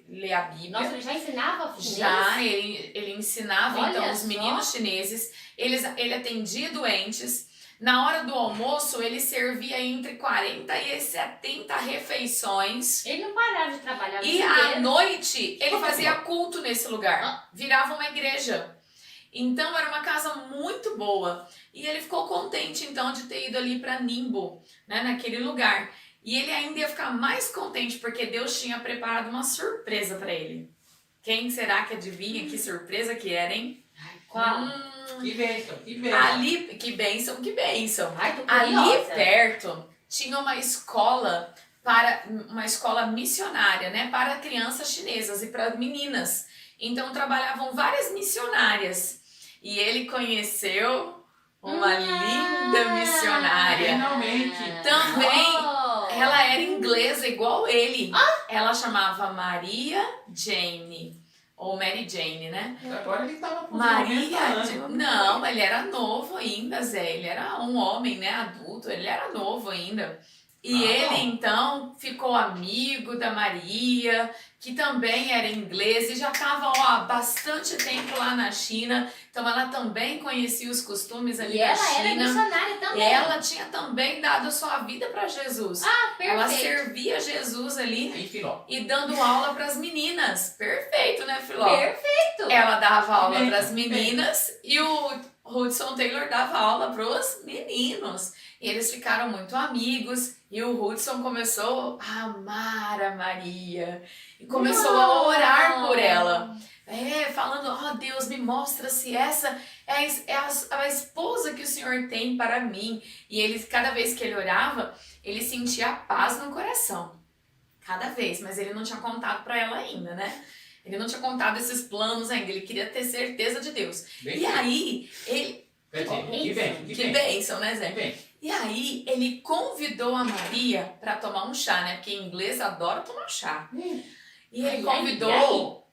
Speaker 1: ler a Bíblia.
Speaker 2: Nossa, ele já ensinava chinês?
Speaker 1: Já, ele ensinava.
Speaker 2: Olha
Speaker 1: então os
Speaker 2: só.
Speaker 1: meninos chineses, ele atendia doentes. Na hora do almoço, ele servia entre 40 e 70 refeições.
Speaker 2: Ele não parava de trabalhar.
Speaker 1: E à noite, ele fazia culto nesse lugar. Virava uma igreja. Então, era uma casa muito boa. E ele ficou contente, então, de ter ido ali para Nimbo, né, naquele lugar. E ele ainda ia ficar mais contente, porque Deus tinha preparado uma surpresa para ele. Quem será que adivinha que surpresa que era, hein?
Speaker 2: Qual?
Speaker 3: Que bênção, que bênção.
Speaker 1: Ali, que bênção.
Speaker 2: Ai, tô
Speaker 1: Ali
Speaker 2: curiosa.
Speaker 1: perto tinha uma escola missionária, né, para crianças chinesas e para meninas. Então trabalhavam várias missionárias e ele conheceu uma linda missionária.
Speaker 3: Finalmente.
Speaker 1: Também
Speaker 2: Oh.
Speaker 1: ela era inglesa igual ele. Ela chamava Maria Jane. Ou Mary Jane, né?
Speaker 3: Agora ele tava com
Speaker 1: Maria,
Speaker 3: 90 anos.
Speaker 1: não, ele era novo ainda, Zé. Ele era um homem, né, adulto, ele era novo ainda. E ele, então, ficou amigo da Maria, que também era inglesa e já estava há bastante tempo lá na China. Então, ela também conhecia os costumes ali
Speaker 2: E
Speaker 1: da
Speaker 2: ela
Speaker 1: China.
Speaker 2: era missionária também.
Speaker 1: Ela tinha também dado sua vida para Jesus.
Speaker 2: Ah, perfeito.
Speaker 1: Ela servia Jesus ali
Speaker 3: Aí, Filó.
Speaker 1: e dando aula para as meninas. Perfeito, né, Filó?
Speaker 2: Perfeito.
Speaker 1: Ela dava aula
Speaker 3: Bem,
Speaker 1: para as meninas e o Hudson Taylor dava aula para os meninos. E eles ficaram muito amigos e o Hudson começou a amar a Maria e começou a orar por ela. Falando: ó, Deus, me mostra se essa é a esposa que o Senhor tem para mim. E ele, cada vez que ele orava, ele sentia paz no coração. Cada vez, mas ele não tinha contado para ela ainda, né? Ele não tinha contado esses planos ainda, ele queria ter certeza de Deus.
Speaker 3: Bem
Speaker 1: E aí, ele...
Speaker 3: Que bênção,
Speaker 1: Que bênção, né,
Speaker 3: Que
Speaker 1: Zé?
Speaker 3: bênção.
Speaker 1: E aí, ele convidou a Maria para tomar um chá, né? Porque inglês adora tomar chá. E ele convidou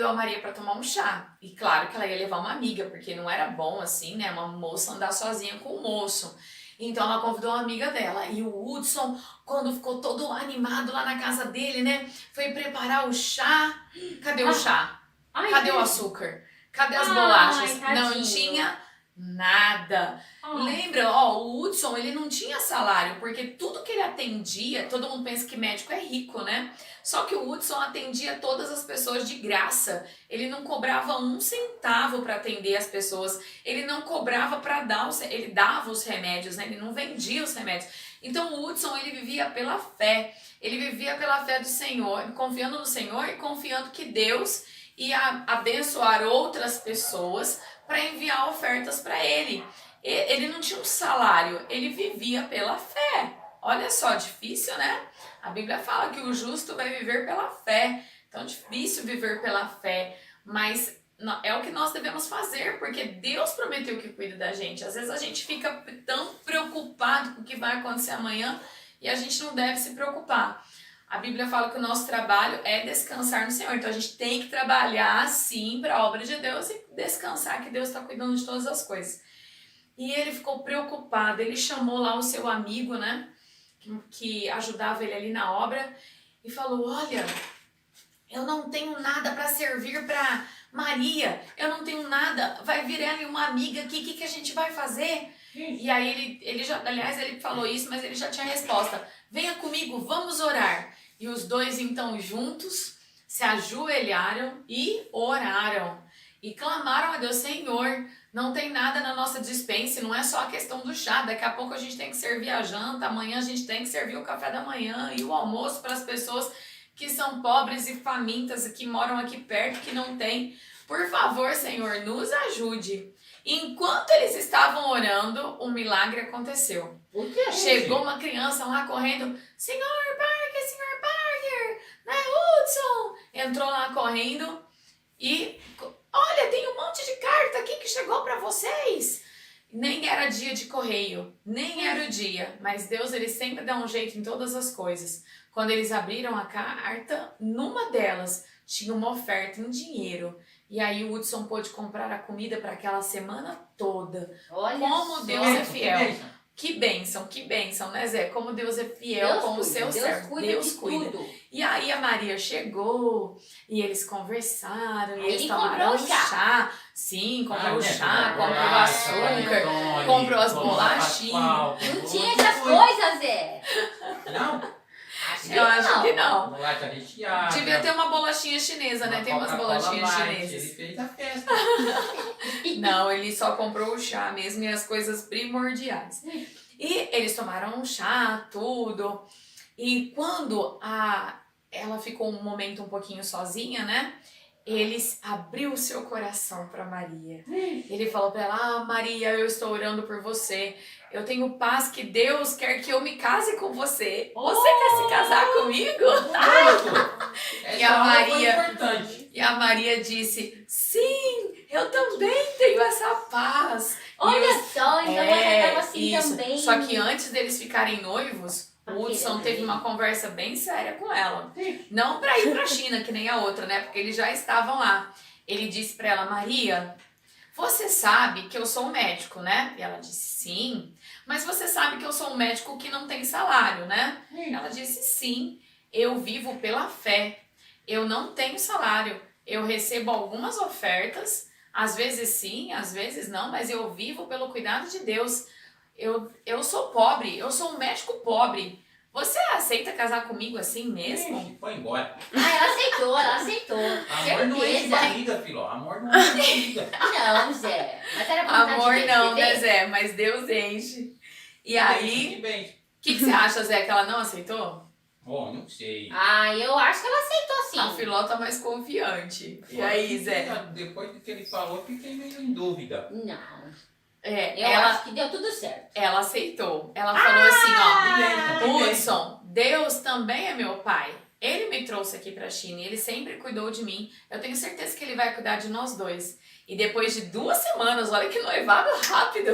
Speaker 1: a Maria para tomar um chá. E claro que ela ia levar uma amiga, porque não era bom assim, né? Uma moça andar sozinha com o moço. Então ela convidou uma amiga dela. E o Hudson, quando ficou todo animado lá na casa dele, né? Foi preparar o chá. Cadê o chá?
Speaker 2: Ai,
Speaker 1: Cadê o açúcar? Cadê as bolachas? Não
Speaker 2: tadinho.
Speaker 1: tinha nada. Lembra, o Hudson, ele não tinha salário, porque tudo que ele atendia, todo mundo pensa que médico é rico, né? Só que o Hudson atendia todas as pessoas de graça. Ele não cobrava 1 centavo para atender as pessoas. Ele não cobrava para dar, ele dava os remédios, né? Ele não vendia os remédios. Então o Hudson, ele vivia pela fé. Ele vivia pela fé do Senhor, confiando no Senhor e confiando que Deus ia abençoar outras pessoas para enviar ofertas para ele. Ele não tinha um salário, ele vivia pela fé. Olha só, difícil, né? A Bíblia fala que o justo vai viver pela fé. Então é difícil viver pela fé, mas é o que nós devemos fazer, porque Deus prometeu que cuida da gente. Às vezes a gente fica tão preocupado com o que vai acontecer amanhã e a gente não deve se preocupar. A Bíblia fala que o nosso trabalho é descansar no Senhor. Então a gente tem que trabalhar sim para a obra de Deus e descansar que Deus está cuidando de todas as coisas. E ele ficou preocupado, ele chamou lá o seu amigo, né, que ajudava ele ali na obra, e falou: olha, eu não tenho nada para servir para Maria, eu não tenho nada, vai vir ela e uma amiga aqui, o que a gente vai fazer? E aí ele já, aliás, ele falou isso, mas ele já tinha a resposta. Venha comigo, vamos orar. E os dois então juntos se ajoelharam e oraram. E clamaram a Deus, Senhor, não tem nada na nossa despensa, não é só a questão do chá. Daqui a pouco a gente tem que servir a janta, amanhã a gente tem que servir o café da manhã e o almoço para as pessoas que são pobres e famintas e que moram aqui perto, que não tem. Por favor, Senhor, nos ajude. Enquanto eles estavam orando, um milagre aconteceu.
Speaker 3: O que é
Speaker 1: Chegou uma criança lá correndo, Senhor Parker, né, Hudson? Entrou lá correndo e, olha, tem um monte de carta aqui que chegou para vocês. Nem era dia de correio, nem era o dia, mas Deus ele sempre dá um jeito em todas as coisas. Quando eles abriram a carta, numa delas tinha uma oferta em dinheiro. E aí o Hudson pôde comprar a comida para aquela semana toda.
Speaker 2: Olha
Speaker 1: Como
Speaker 2: só.
Speaker 1: Deus é fiel. Que bênção, né, Zé? Como Deus é fiel
Speaker 2: Deus
Speaker 1: com o
Speaker 2: cuida,
Speaker 1: seu
Speaker 2: Deus
Speaker 1: servo.
Speaker 2: cuida
Speaker 1: Deus
Speaker 2: de
Speaker 1: cuida.
Speaker 2: tudo.
Speaker 1: E aí a Maria chegou, e eles conversaram, e
Speaker 2: Aí
Speaker 1: eles
Speaker 2: ele
Speaker 1: tomaram
Speaker 2: comprou o chá.
Speaker 1: Sim, comprou o chá,
Speaker 3: né?
Speaker 1: comprou o
Speaker 3: Bolacha,
Speaker 1: açúcar,
Speaker 3: panetone,
Speaker 1: comprou as
Speaker 3: comprou
Speaker 1: bolachinhas.
Speaker 3: Pascoal,
Speaker 2: Não
Speaker 3: comprou
Speaker 2: tinha
Speaker 3: tudo.
Speaker 2: essas coisas, Zé.
Speaker 3: Não?
Speaker 1: Eu acho que não.
Speaker 3: Bolacha recheada.
Speaker 1: Devia ter uma bolachinha chinesa, né?
Speaker 3: uma
Speaker 1: Tem umas
Speaker 3: Coca-Cola
Speaker 1: bolachinhas
Speaker 3: Light,
Speaker 1: chinesas.
Speaker 3: Ele fez a festa.
Speaker 1: Não, ele só comprou o chá mesmo e as coisas primordiais. E eles tomaram um chá, tudo. E quando ela ficou um momento um pouquinho sozinha, né? Ele abriu o seu coração para Maria. Ele falou para ela, Maria, eu estou orando por você. Eu tenho paz que Deus quer que eu me case com você. Você quer se casar comigo?
Speaker 3: Essa
Speaker 1: E a
Speaker 3: aula foi
Speaker 1: Maria-
Speaker 3: importante.
Speaker 1: E a Maria disse, sim, eu também tenho essa paz. E
Speaker 2: Olha só, então ela tava assim
Speaker 1: isso.
Speaker 2: também.
Speaker 1: Só que antes deles ficarem noivos, o
Speaker 2: Aquele
Speaker 1: Hudson
Speaker 2: daí.
Speaker 1: teve uma conversa bem séria com ela. Não pra ir pra China, que nem a outra, né? Porque eles já estavam lá. Ele disse pra ela, Maria, você sabe que eu sou um médico, né? E ela disse, sim. Mas você sabe que eu sou um médico que não tem salário, né? Ela disse, sim. Eu vivo pela fé. Eu não tenho salário. Eu recebo algumas ofertas. Às vezes sim, às vezes não. Mas eu vivo pelo cuidado de Deus. Eu sou pobre. Eu sou um médico pobre. Você aceita casar comigo assim mesmo?
Speaker 3: Ixi, foi embora.
Speaker 2: Ela aceitou.
Speaker 3: Amor não enche
Speaker 2: Certeza.
Speaker 3: barriga, filho. Amor não enche barriga.
Speaker 2: Não, Zé. Mas era vontade
Speaker 1: Amor
Speaker 2: de
Speaker 1: não, né,
Speaker 2: Deus.
Speaker 1: Zé? Mas Deus enche. E aí,
Speaker 3: Que bem.
Speaker 1: o que você acha, Zé? Que ela não aceitou?
Speaker 3: Bom, não sei.
Speaker 2: Ah, eu acho que ela aceitou sim.
Speaker 1: A Filó tá mais confiante. E aí, Zé?
Speaker 3: Depois do que ele falou, eu fiquei meio em dúvida.
Speaker 2: Não.
Speaker 1: É,
Speaker 2: Eu
Speaker 1: ela,
Speaker 2: acho que deu tudo certo.
Speaker 1: ela aceitou. Ela falou assim, ó.
Speaker 3: Que bem.
Speaker 1: Hudson, Deus também é meu pai. Ele me trouxe aqui pra China e ele sempre cuidou de mim. Eu tenho certeza que ele vai cuidar de nós dois. E depois de 2 semanas, olha que noivado rápido.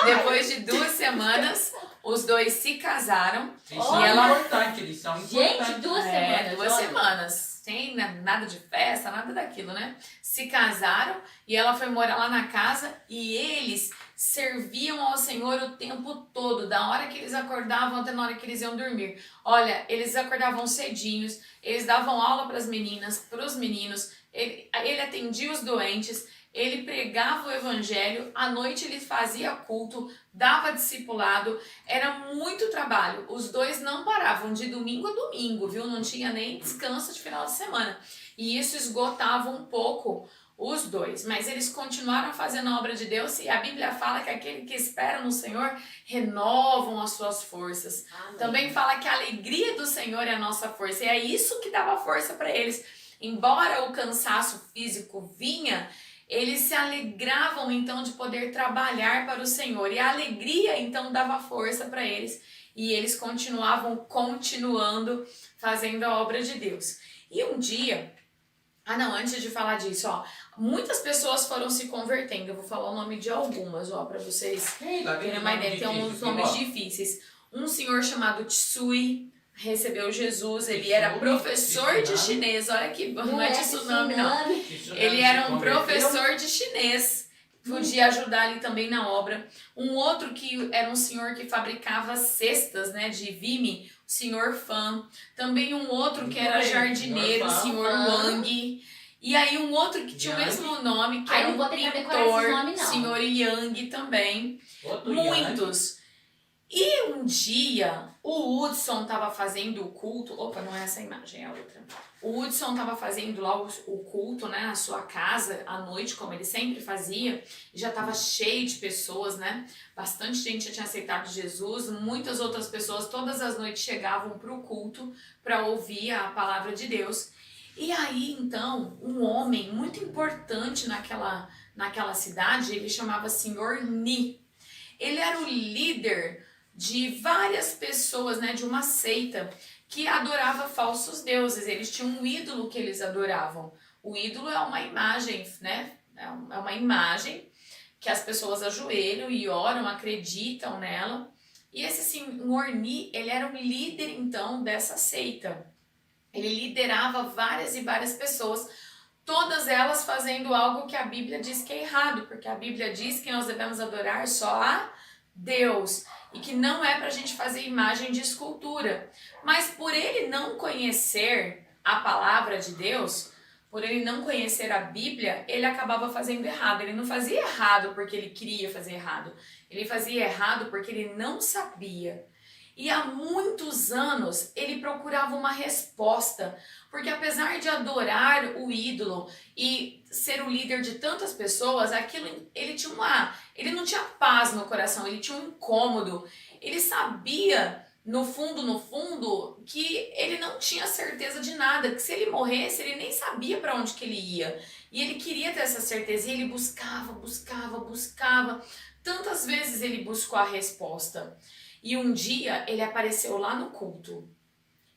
Speaker 1: Depois de 2 semanas, os dois se casaram.
Speaker 3: Eles são
Speaker 1: ela-
Speaker 3: importantes, eles são importantes.
Speaker 2: Gente, 2
Speaker 1: É,
Speaker 2: semanas.
Speaker 1: 2
Speaker 2: olha.
Speaker 1: semanas. Sem nada de festa, nada daquilo, né? Se casaram e ela foi morar lá na casa e eles serviam ao Senhor o tempo todo, da hora que eles acordavam até na hora que eles iam dormir. Olha, eles acordavam cedinhos, eles davam aula para as meninas, para os meninos, ele atendia os doentes, ele pregava o evangelho, à noite ele fazia culto, dava discipulado, era muito trabalho. Os dois não paravam de domingo a domingo, viu? Não tinha nem descanso de final de semana. E isso esgotava um pouco os dois, mas eles continuaram fazendo a obra de Deus e a Bíblia fala que aquele que espera no Senhor renovam as suas forças.
Speaker 2: Amém.
Speaker 1: Também fala que a alegria do Senhor é a nossa força e é isso que dava força para eles. Embora o cansaço físico vinha, eles se alegravam então de poder trabalhar para o Senhor e a alegria então dava força para eles e eles continuando fazendo a obra de Deus. E um dia, antes de falar disso, ó, muitas pessoas foram se convertendo. Eu vou falar o nome de algumas, ó, para vocês
Speaker 3: Ei, lá vem
Speaker 1: terem
Speaker 3: os
Speaker 1: uma
Speaker 3: nomes
Speaker 1: ideia. Tem uns
Speaker 3: difíceis,
Speaker 1: nomes
Speaker 3: filho.
Speaker 1: difíceis. Um senhor chamado Tsui recebeu Jesus, ele
Speaker 3: Tsui,
Speaker 1: era professor de
Speaker 3: tsunami.
Speaker 1: chinês. Olha que não é tsunami, não.
Speaker 3: Isso
Speaker 1: Ele
Speaker 3: se
Speaker 1: era um
Speaker 3: converteu.
Speaker 1: professor de chinês. podia ajudar ali também na obra. Um outro que era um senhor que fabricava cestas, né, de vime, o senhor Fan. Também um outro que era jardineiro, o senhor Wang. E aí um outro que tinha o mesmo nome, que era
Speaker 2: não vou
Speaker 1: um
Speaker 2: tentar decorar esses
Speaker 1: pintor,
Speaker 2: nomes,
Speaker 1: o
Speaker 2: não.
Speaker 1: senhor Yang também.
Speaker 3: Outro Yang.
Speaker 1: Muitos. E um dia, o Hudson estava fazendo o culto. Opa, não é essa imagem, é a outra. O Hudson estava fazendo lá o culto, né, na sua casa, à noite, como ele sempre fazia. E já estava cheio de pessoas, né? Bastante gente já tinha aceitado Jesus. Muitas outras pessoas, todas as noites, chegavam para o culto para ouvir a palavra de Deus. E aí, então, um homem muito importante naquela cidade, ele chamava Senhor Ni. Ele era o líder de várias pessoas, né, de uma seita que adorava falsos deuses. Eles tinham um ídolo que eles adoravam. O ídolo é uma imagem, né? É uma imagem que as pessoas ajoelham e oram, acreditam nela. E esse senhor Ni, ele era um líder, então, dessa seita. Ele liderava várias e várias pessoas, todas elas fazendo algo que a Bíblia diz que é errado, porque a Bíblia diz que nós devemos adorar só a Deus e que não é pra gente fazer imagem de escultura. Mas por ele não conhecer a palavra de Deus, por ele não conhecer a Bíblia, ele acabava fazendo errado. Ele não fazia errado porque ele queria fazer errado. Ele fazia errado porque ele não sabia. E há muitos anos ele procurava uma resposta, porque apesar de adorar o ídolo e ser o líder de tantas pessoas, ele não tinha paz no coração, ele tinha um incômodo. Ele sabia, no fundo, que ele não tinha certeza de nada, que se ele morresse, ele nem sabia para onde que ele ia. E ele queria ter essa certeza, e ele buscava. Tantas vezes ele buscou a resposta. E um dia ele apareceu lá no culto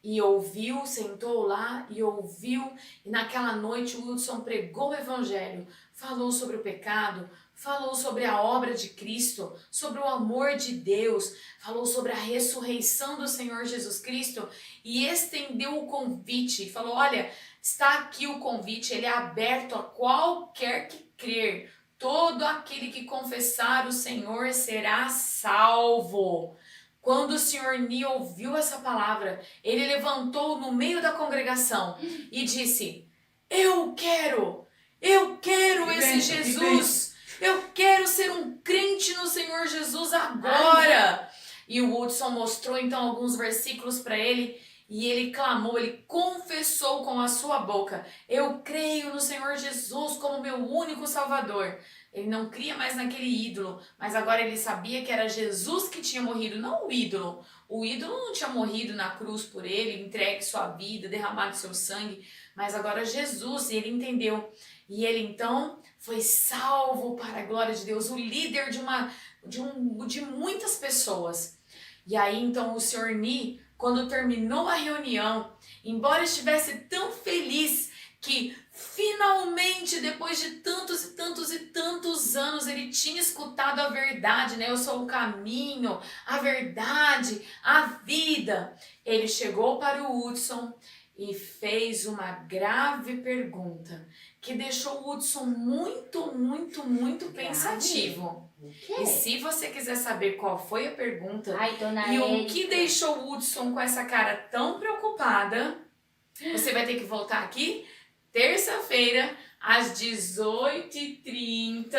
Speaker 1: e ouviu, sentou lá e ouviu. E naquela noite o Hudson pregou o evangelho, falou sobre o pecado, falou sobre a obra de Cristo, sobre o amor de Deus, falou sobre a ressurreição do Senhor Jesus Cristo e estendeu o convite. Falou, olha, está aqui o convite, ele é aberto a qualquer que crer. Todo aquele que confessar o Senhor será salvo. Quando o Senhor Ni ouviu essa palavra, ele levantou no meio da congregação e disse, eu quero esse Jesus, eu quero ser um crente no Senhor Jesus agora. E o Hudson mostrou então alguns versículos para ele e ele clamou, ele confessou com a sua boca, eu creio no Senhor Jesus como meu único Salvador. Ele não cria mais naquele ídolo, mas agora ele sabia que era Jesus que tinha morrido, não o ídolo. O ídolo não tinha morrido na cruz por ele, entregue sua vida, derramado seu sangue, mas agora Jesus, e ele entendeu. E ele então foi salvo para a glória de Deus, o líder de muitas pessoas. E aí então o Senhor Ni, quando terminou a reunião, embora estivesse tão feliz que finalmente, depois de tantos e tantos anos, ele tinha escutado a verdade, né? Eu sou o caminho, a verdade, a vida. Ele chegou para o Hudson e fez uma grave pergunta que deixou o Hudson muito pensativo. E se você quiser saber qual foi a pergunta e o que deixou o Hudson com essa cara tão preocupada, você vai ter que voltar aqui terça-feira, às 18h30.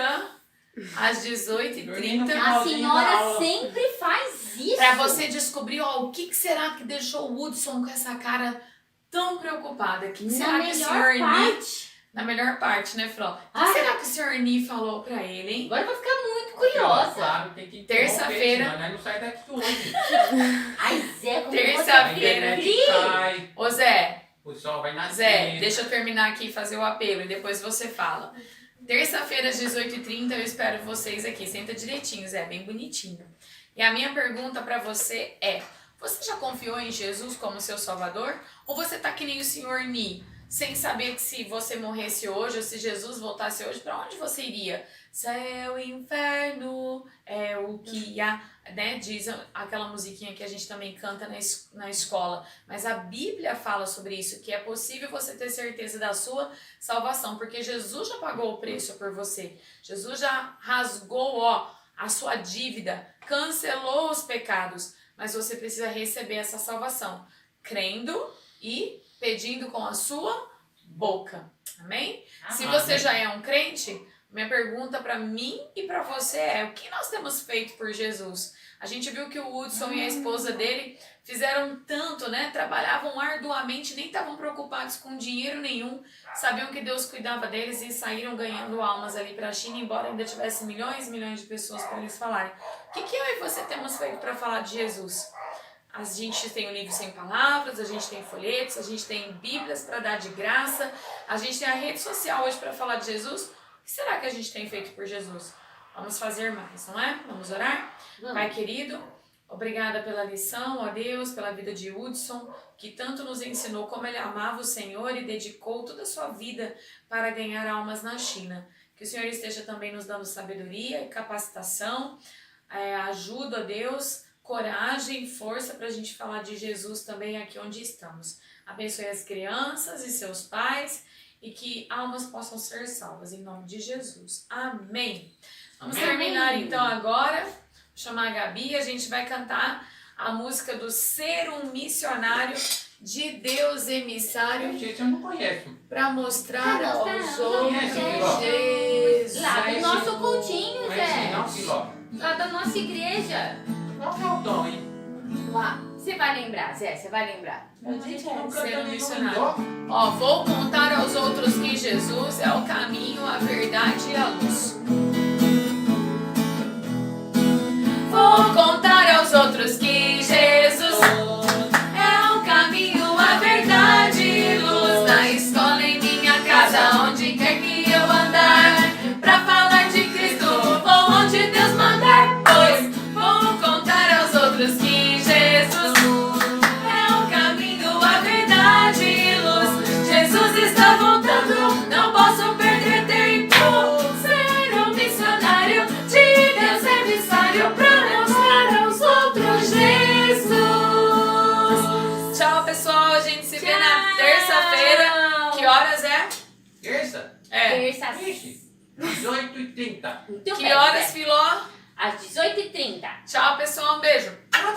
Speaker 1: Às 18h30.
Speaker 2: A senhora sempre faz isso.
Speaker 1: Pra você descobrir, ó, o que será que deixou o Hudson com essa cara tão preocupada? O que será que o Sr. Ni... Na melhor parte, né, Flo? O que será que o Sr. Ni falou pra ele, hein?
Speaker 2: Agora eu vou ficar muito curiosa.
Speaker 3: Claro, tem que
Speaker 1: terça-feira.
Speaker 3: Nós não sai daqui hoje.
Speaker 2: Ai, Zé, como
Speaker 1: terça-feira.
Speaker 3: Ô,
Speaker 1: Zé.
Speaker 3: O sol vai nascer.
Speaker 1: Zé, deixa eu terminar aqui e fazer o apelo e depois você fala. Terça-feira às 18h30 eu espero vocês aqui. Senta direitinho, Zé, bem bonitinho. E a minha pergunta pra você é, você já confiou em Jesus como seu Salvador? Ou você tá que nem o Sr. Ni, sem saber que se você morresse hoje ou se Jesus voltasse hoje, para onde você iria? Céu e inferno é o que há, né? Diz aquela musiquinha que a gente também canta na escola. Mas a Bíblia fala sobre isso, que é possível você ter certeza da sua salvação, porque Jesus já pagou o preço por você. Jesus já rasgou, a sua dívida, cancelou os pecados, mas você precisa receber essa salvação, crendo e pedindo com a sua boca. Amém? Se você já é um crente, minha pergunta para mim e para você é: o que nós temos feito por Jesus? A gente viu que o Hudson e a esposa dele fizeram tanto, né? Trabalhavam arduamente, nem estavam preocupados com dinheiro nenhum, sabiam que Deus cuidava deles e saíram ganhando almas ali para a China, embora ainda tivesse milhões e milhões de pessoas para eles falarem. O que eu e você temos feito para falar de Jesus? A gente tem o livro Sem Palavras, a gente tem folhetos, a gente tem bíblias para dar de graça, a gente tem a rede social hoje para falar de Jesus. O que será que a gente tem feito por Jesus? Vamos fazer mais, não é? Vamos orar? Pai querido, obrigada pela lição, ó Deus, pela vida de Hudson, que tanto nos ensinou como ele amava o Senhor e dedicou toda a sua vida para ganhar almas na China. Que o Senhor esteja também nos dando sabedoria e capacitação, ajuda, ó Deus, coragem, força para a gente falar de Jesus também aqui onde estamos. Abençoe as crianças e seus pais e que almas possam ser salvas, em nome de Jesus. Amém. Vamos terminar então agora. Vou chamar a Gabi, a gente vai cantar a música do Ser um Missionário de Deus Emissário.
Speaker 3: Gente, eu não conheço.
Speaker 1: Para mostrar aos outros
Speaker 3: Jesus.
Speaker 2: Lá do nosso cultinho, Zé.
Speaker 3: Não, Filó.
Speaker 2: Lá da nossa igreja.
Speaker 3: Qual que é o tom, hein?
Speaker 2: Lá. Você vai lembrar, Zé, você vai lembrar.
Speaker 1: Ser um missionário. Ó, vou contar aos outros que Jesus é o caminho, a verdade e a luz. Vou contar aos outros que Jesus é o caminho, a verdade e luz. Na escola, em minha casa, onde quer que eu andar, pra falar de Cristo, vou onde Deus mandar. Pois vou contar aos outros que Jesus é o caminho, a verdade e luz. Jesus está voltando, não posso perder tempo. Ser um missionário de Deus emissário pra mostrar aos outros Jesus. Tchau, pessoal. A gente se vê na terça-feira. Que horas é?
Speaker 3: Terça?
Speaker 1: É.
Speaker 2: Terça.
Speaker 3: Vixe, 18h30.
Speaker 2: Muito
Speaker 1: Que
Speaker 2: bem,
Speaker 1: horas,
Speaker 2: Zé.
Speaker 1: Filó?
Speaker 2: Às 18h30.
Speaker 1: Tchau, pessoal. Um beijo.
Speaker 2: Tchau.